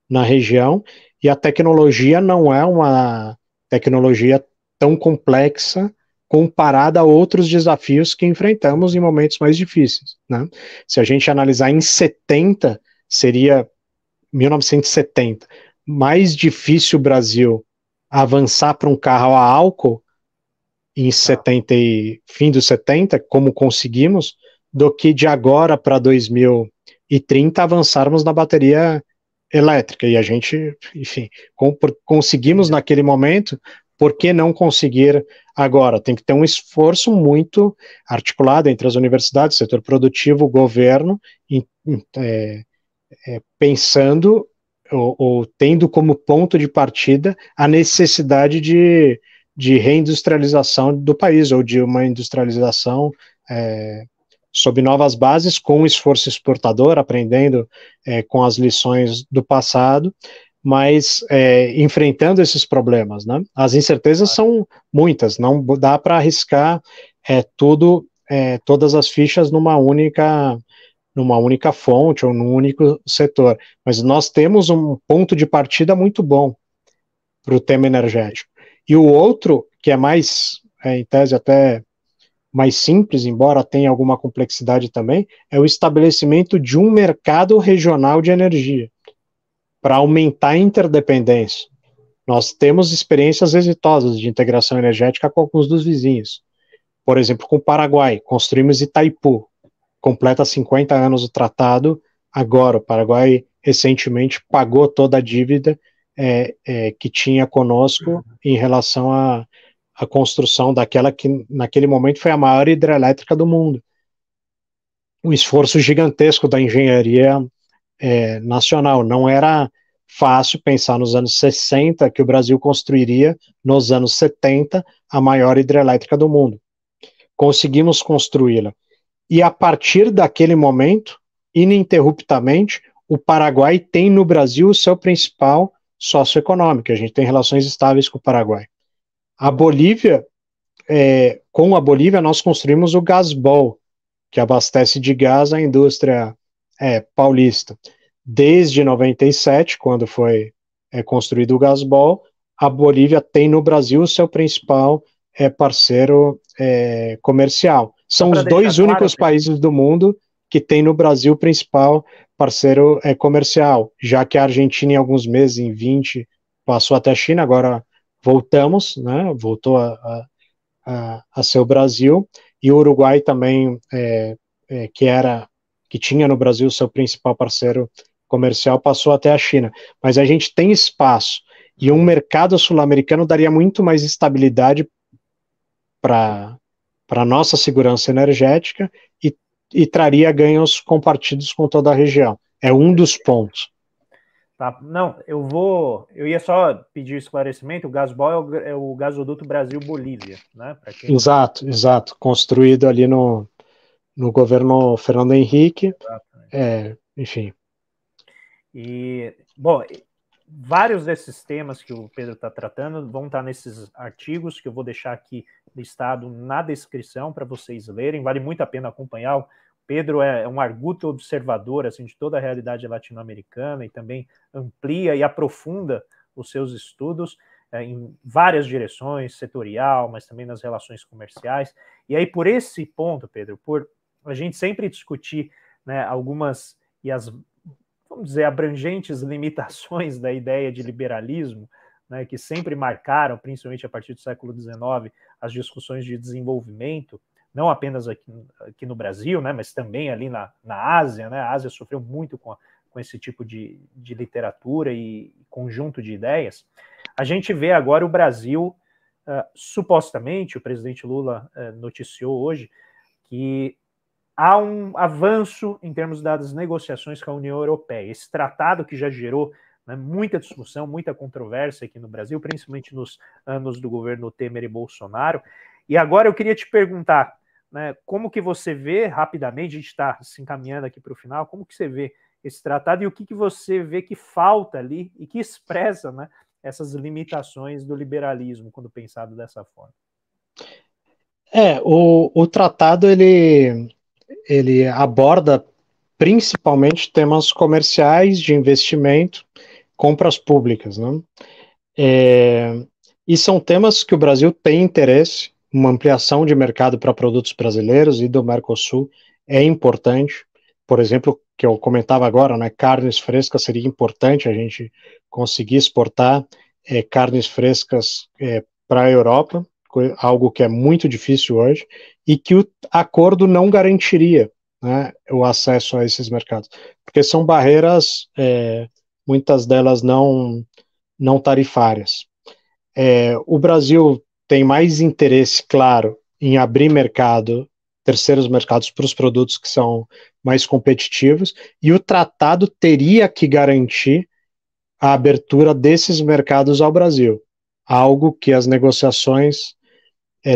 na região, e a tecnologia não é uma tecnologia tão complexa comparada a outros desafios que enfrentamos em momentos mais difíceis. Né? Se a gente analisar em 70, seria 1970, mais difícil o Brasil avançar para um carro a álcool em 70 e fim dos 70, como conseguimos, do que de agora para 2030 avançarmos na bateria elétrica. E a gente, enfim, conseguimos naquele momento, por que não conseguir agora? Tem que ter um esforço muito articulado entre as universidades, setor produtivo, o governo, pensando ou tendo como ponto de partida a necessidade de reindustrialização do país, ou de uma industrialização sob novas bases, com um esforço exportador, aprendendo com as lições do passado, mas enfrentando esses problemas. Né? As incertezas são muitas, não dá para arriscar todas as fichas numa única fonte ou num único setor, mas nós temos um ponto de partida muito bom para o tema energético. E o outro, que é mais, em tese até mais simples, embora tenha alguma complexidade também, é o estabelecimento de um mercado regional de energia, para aumentar a interdependência. Nós temos experiências exitosas de integração energética com alguns dos vizinhos. Por exemplo, com o Paraguai, construímos Itaipu, completa 50 anos o tratado, agora o Paraguai recentemente pagou toda a dívida que tinha conosco em relação à construção daquela que naquele momento foi a maior hidrelétrica do mundo. Um esforço gigantesco da engenharia nacional. Não era fácil pensar nos anos 60 que o Brasil construiria nos anos 70 a maior hidrelétrica do mundo. Conseguimos construí-la. E a partir daquele momento, ininterruptamente, o Paraguai tem no Brasil o seu principal socioeconômico. A gente tem relações estáveis com o Paraguai. A Bolívia, com a Bolívia, nós construímos o Gasbol, que abastece de gás a indústria paulista. Desde 97, quando foi construído o Gasbol, a Bolívia tem no Brasil o seu principal parceiro comercial. São os 2 únicos países do mundo que tem no Brasil o principal parceiro comercial, já que a Argentina em alguns meses, em 20, passou até a China, agora voltamos, né, voltou a ser o Brasil, e o Uruguai também, que tinha no Brasil o seu principal parceiro comercial, passou até a China. Mas a gente tem espaço, e um mercado sul-americano daria muito mais estabilidade para a nossa segurança energética e traria ganhos compartidos com toda a região. É um dos pontos. Tá, não, eu ia só pedir esclarecimento. O Gasbol é o gasoduto Brasil-Bolívia, né? Exato. Construído ali no governo Fernando Henrique. Enfim. E, bom, vários desses temas que o Pedro está tratando vão estar nesses artigos que eu vou deixar aqui listado na descrição para vocês lerem. Vale muito a pena acompanhar. O Pedro é um arguto observador assim, de toda a realidade latino-americana e também amplia e aprofunda os seus estudos em várias direções, setorial, mas também nas relações comerciais. E aí, por esse ponto, Pedro, por a gente sempre discutir, né, algumas e as, vamos dizer, abrangentes limitações da ideia de liberalismo, né, que sempre marcaram, principalmente a partir do século XIX, as discussões de desenvolvimento, não apenas aqui no Brasil, né, mas também ali na Ásia, né? A Ásia sofreu muito com esse tipo de literatura e conjunto de ideias. A gente vê agora o Brasil, supostamente, o presidente Lula noticiou hoje, que há um avanço em termos das negociações com a União Europeia. Esse tratado que já gerou, né, muita discussão, muita controvérsia aqui no Brasil, principalmente nos anos do governo Temer e Bolsonaro. E agora eu queria te perguntar, né, como que você vê, rapidamente, a gente está se encaminhando aqui para o final, como que você vê esse tratado e o que você vê que falta ali e que expressa, né, essas limitações do liberalismo quando pensado dessa forma? O tratado ele aborda principalmente temas comerciais, de investimento, compras públicas, né? E são temas que o Brasil tem interesse, uma ampliação de mercado para produtos brasileiros e do Mercosul é importante. Por exemplo, que eu comentava agora, né, carnes frescas seria importante a gente conseguir exportar carnes frescas para a Europa, algo que é muito difícil hoje, e que o acordo não garantiria, né, o acesso a esses mercados, porque são barreiras, muitas delas não tarifárias. O Brasil tem mais interesse, claro, em abrir terceiros mercados para os produtos que são mais competitivos, e o tratado teria que garantir a abertura desses mercados ao Brasil, algo que as negociações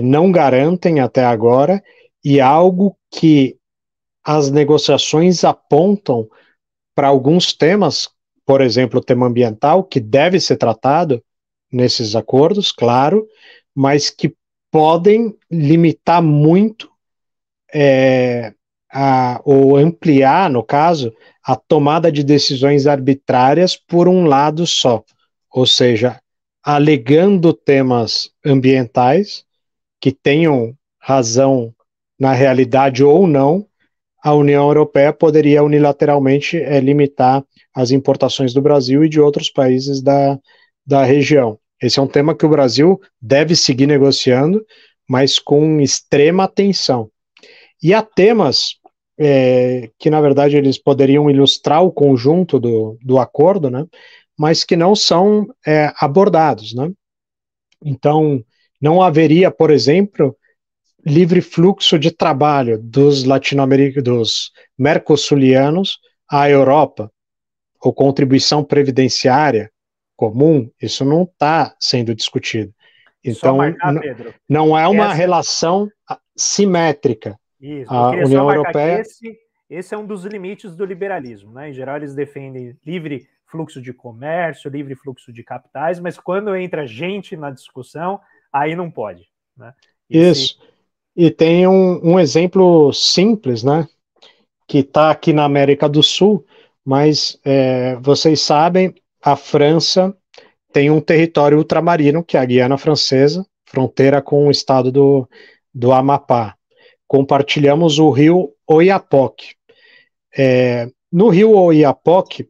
não garantem até agora, e algo que as negociações apontam para alguns temas, por exemplo, o tema ambiental, que deve ser tratado nesses acordos, claro, mas que podem limitar muito ou ampliar, no caso, a tomada de decisões arbitrárias por um lado só, ou seja, alegando temas ambientais que tenham razão na realidade ou não, a União Europeia poderia unilateralmente limitar as importações do Brasil e de outros países da região. Esse é um tema que o Brasil deve seguir negociando, mas com extrema atenção. E há temas que, na verdade, eles poderiam ilustrar o conjunto do acordo, né, mas que não são abordados, né? Então, não haveria, por exemplo, livre fluxo de trabalho dos latino-americanos, dos mercosulianos à Europa, ou contribuição previdenciária comum, isso não está sendo discutido. Então, marcar, Pedro, não é uma relação simétrica. Isso, eu queria só marcar que esse é um dos limites do liberalismo, né? Em geral, eles defendem livre fluxo de comércio, livre fluxo de capitais, mas quando entra gente na discussão, aí não pode, né? Isso. E tem um exemplo simples, né? Que está aqui na América do Sul, mas vocês sabem, a França tem um território ultramarino, que é a Guiana Francesa, fronteira com o estado do Amapá. Compartilhamos o rio Oiapoque. No rio Oiapoque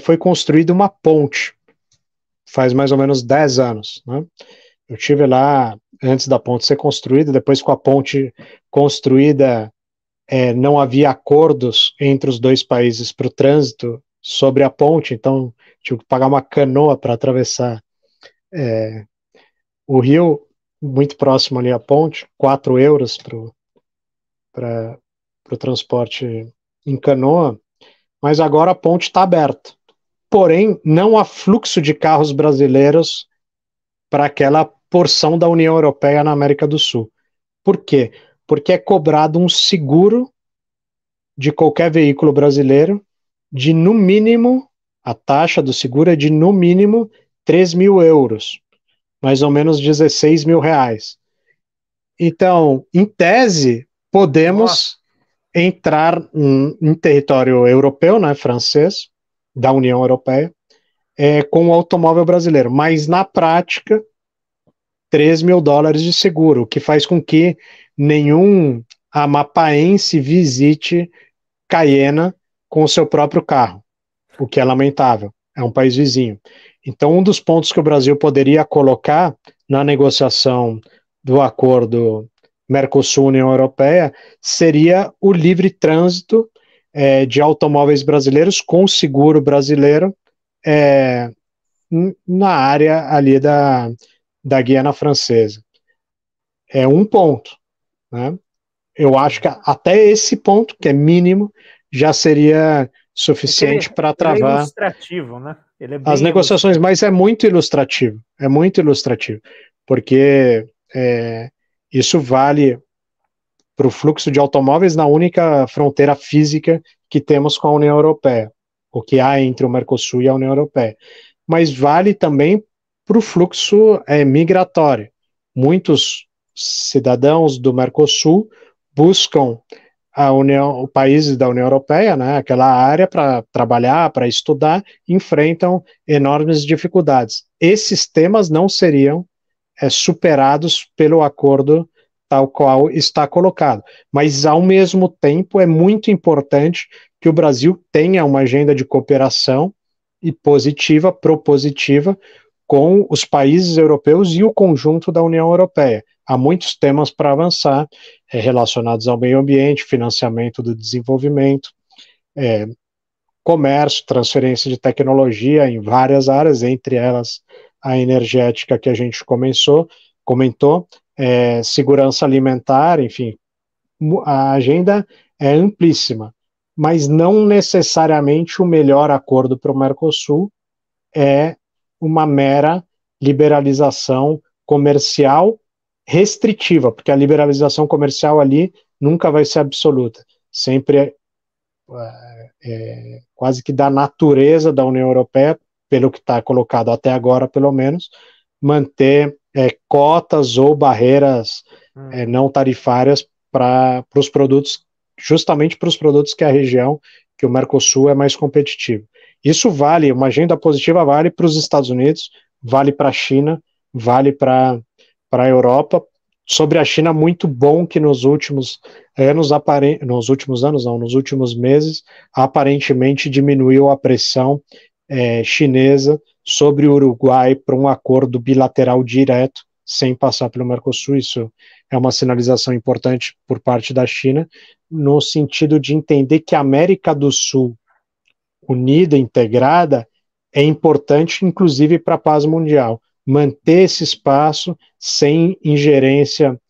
foi construída uma ponte, faz mais ou menos 10 anos, né? Eu estive lá antes da ponte ser construída, depois com a ponte construída, não havia acordos entre os dois países para o trânsito sobre a ponte, então tive que pagar uma canoa para atravessar o rio, muito próximo ali à ponte, 4 euros para o transporte em canoa, mas agora a ponte está aberta. Porém, não há fluxo de carros brasileiros para aquela porção da União Europeia na América do Sul. Por quê? Porque é cobrado um seguro de qualquer veículo brasileiro de, no mínimo, A taxa do seguro é de, no mínimo, 3 mil euros, mais ou menos 16 mil reais. Então, em tese, podemos entrar em território europeu, né, francês, da União Europeia, com o automóvel brasileiro. Mas, na prática, 3 mil dólares de seguro, o que faz com que nenhum amapaense visite Cayena com o seu próprio carro, o que é lamentável, é um país vizinho. Então, um dos pontos que o Brasil poderia colocar na negociação do acordo Mercosul-União Europeia seria o livre trânsito de automóveis brasileiros com seguro brasileiro na área ali da Guiana Francesa. É um ponto, né? Eu acho que até esse ponto, que é mínimo, já seria suficiente para travar. Ele é ilustrativo, né? Ele é bem as negociações, mas é muito ilustrativo, porque isso vale para o fluxo de automóveis na única fronteira física que temos com a União Europeia, o que há entre o Mercosul e a União Europeia. Mas vale também para o fluxo migratório. Muitos cidadãos do Mercosul buscam os países da União Europeia, né, aquela área para trabalhar, para estudar, enfrentam enormes dificuldades. Esses temas não seriam superados pelo acordo tal qual está colocado. Mas, ao mesmo tempo, é muito importante que o Brasil tenha uma agenda de cooperação e positiva, propositiva, com os países europeus e o conjunto da União Europeia. Há muitos temas para avançar, relacionados ao meio ambiente, financiamento do desenvolvimento, comércio, transferência de tecnologia em várias áreas, entre elas a energética que a gente comentou, segurança alimentar, enfim, a agenda é amplíssima, mas não necessariamente o melhor acordo para o Mercosul é uma mera liberalização comercial restritiva, porque a liberalização comercial ali nunca vai ser absoluta, sempre quase que da natureza da União Europeia, pelo que está colocado até agora, pelo menos, manter cotas ou barreiras não tarifárias para os produtos, justamente para os produtos que a região, que o Mercosul é mais competitivo. Isso vale, uma agenda positiva vale para os Estados Unidos, vale para a China, vale para a Europa. Sobre a China, muito bom que nos últimos meses, aparentemente diminuiu a pressão chinesa sobre o Uruguai para um acordo bilateral direto, sem passar pelo Mercosul. Isso é uma sinalização importante por parte da China, no sentido de entender que a América do Sul unida, integrada, é importante, inclusive, para a paz mundial. Manter esse espaço sem ingerência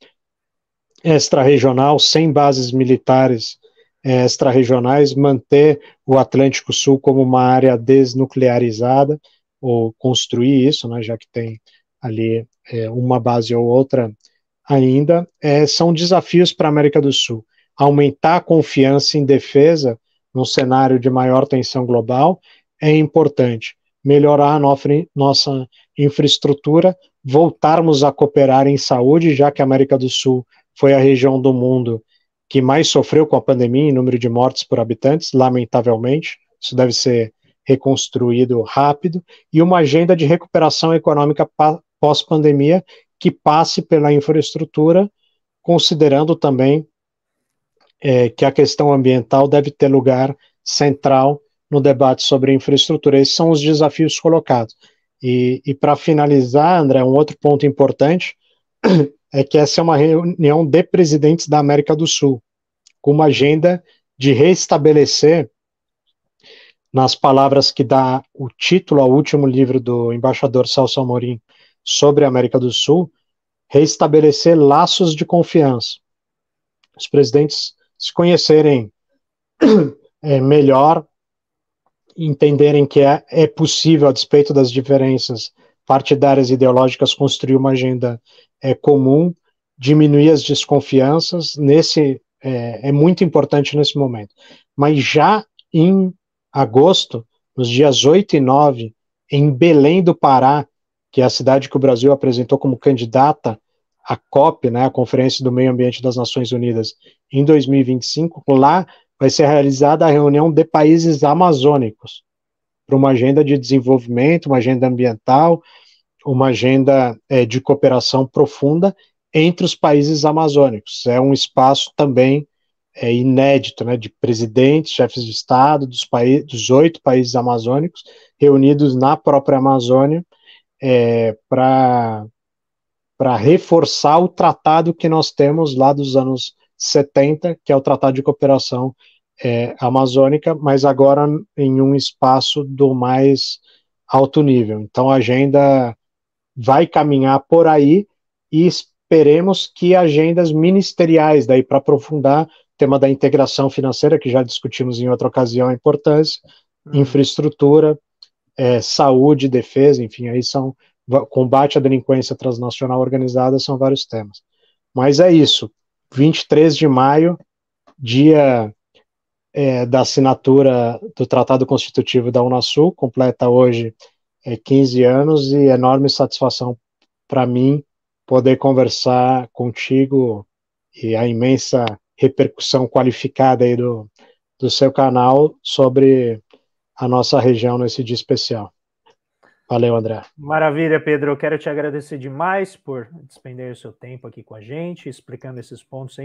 extra-regional, sem bases militares extra-regionais, manter o Atlântico Sul como uma área desnuclearizada, ou construir isso, né, já que tem ali uma base ou outra ainda, são desafios para a América do Sul. Aumentar a confiança em defesa num cenário de maior tensão global é importante. Melhorar a nossa infraestrutura, voltarmos a cooperar em saúde, já que a América do Sul foi a região do mundo que mais sofreu com a pandemia em número de mortes por habitantes, lamentavelmente. Isso deve ser reconstruído rápido, e uma agenda de recuperação econômica pós-pandemia que passe pela infraestrutura, considerando também que a questão ambiental deve ter lugar central no debate sobre infraestrutura. Esses são os desafios colocados. E para finalizar, André, um outro ponto importante é que essa é uma reunião de presidentes da América do Sul, com uma agenda de restabelecer, nas palavras que dá o título ao último livro do embaixador Celso Amorim sobre a América do Sul, restabelecer laços de confiança. Os presidentes se conhecerem melhor, entenderem que é possível, a despeito das diferenças partidárias e ideológicas, construir uma agenda comum, diminuir as desconfianças, é muito importante nesse momento. Mas já em agosto, nos dias 8 e 9, em Belém do Pará, que é a cidade que o Brasil apresentou como candidata à COP, né, a Conferência do Meio Ambiente das Nações Unidas, em 2025, lá vai ser realizada a reunião de países amazônicos, para uma agenda de desenvolvimento, uma agenda ambiental, uma agenda de cooperação profunda entre os países amazônicos. É um espaço também inédito, né, de presidentes, chefes de Estado dos 8 países amazônicos reunidos na própria Amazônia para reforçar o tratado que nós temos lá dos anos 70, que é o Tratado de Cooperação Amazônica, mas agora em um espaço do mais alto nível. Então a agenda vai caminhar por aí e esperemos que agendas ministeriais daí para aprofundar o tema da integração financeira, que já discutimos em outra ocasião a importância, infraestrutura, saúde, defesa, enfim, aí são combate à delinquência transnacional organizada, são vários temas. Mas é isso, 23 de maio, dia da assinatura do Tratado Constitutivo da Unasul, completa hoje 15 anos, e enorme satisfação para mim poder conversar contigo e a imensa repercussão qualificada aí do seu canal sobre a nossa região nesse dia especial. Valeu, André. Maravilha, Pedro. Eu quero te agradecer demais por despender o seu tempo aqui com a gente, explicando esses pontos.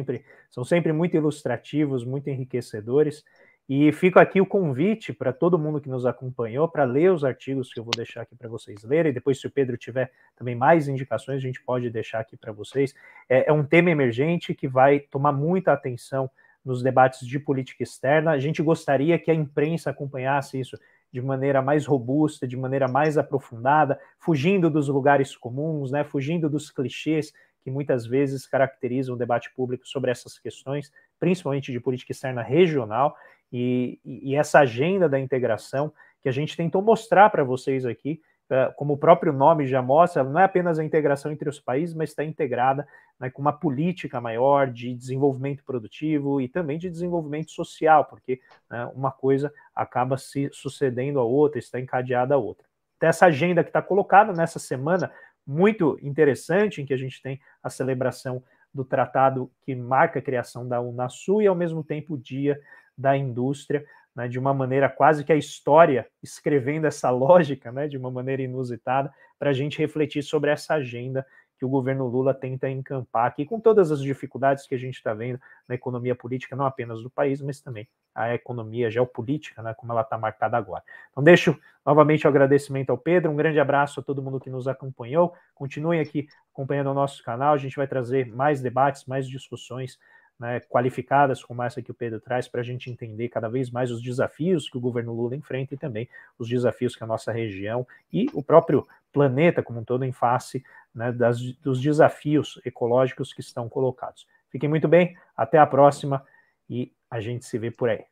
São sempre muito ilustrativos, muito enriquecedores. E fica aqui o convite para todo mundo que nos acompanhou para ler os artigos que eu vou deixar aqui para vocês lerem. Depois, se o Pedro tiver também mais indicações, a gente pode deixar aqui para vocês. É um tema emergente que vai tomar muita atenção nos debates de política externa. A gente gostaria que a imprensa acompanhasse isso de maneira mais robusta, de maneira mais aprofundada, fugindo dos lugares comuns, né, fugindo dos clichês que muitas vezes caracterizam o debate público sobre essas questões, principalmente de política externa regional, e essa agenda da integração que a gente tentou mostrar para vocês aqui, como o próprio nome já mostra, não é apenas a integração entre os países, mas está integrada, né, com uma política maior de desenvolvimento produtivo e também de desenvolvimento social, porque, né, uma coisa acaba se sucedendo à outra, está encadeada à outra. Então, essa agenda que está colocada nessa semana, muito interessante, em que a gente tem a celebração do tratado que marca a criação da Unasul e, ao mesmo tempo, o Dia da Indústria, né, de uma maneira quase que a história escrevendo essa lógica, né, de uma maneira inusitada, para a gente refletir sobre essa agenda que o governo Lula tenta encampar aqui, com todas as dificuldades que a gente está vendo na economia política, não apenas do país, mas também a economia geopolítica, né, como ela está marcada agora. Então, deixo novamente o agradecimento ao Pedro, um grande abraço a todo mundo que nos acompanhou, continuem aqui acompanhando o nosso canal, a gente vai trazer mais debates, mais discussões, né, qualificadas como essa que o Pedro traz, para a gente entender cada vez mais os desafios que o governo Lula enfrenta e também os desafios que a nossa região e o próprio planeta como um todo em face, né, dos desafios ecológicos que estão colocados. Fiquem muito bem, até a próxima e a gente se vê por aí.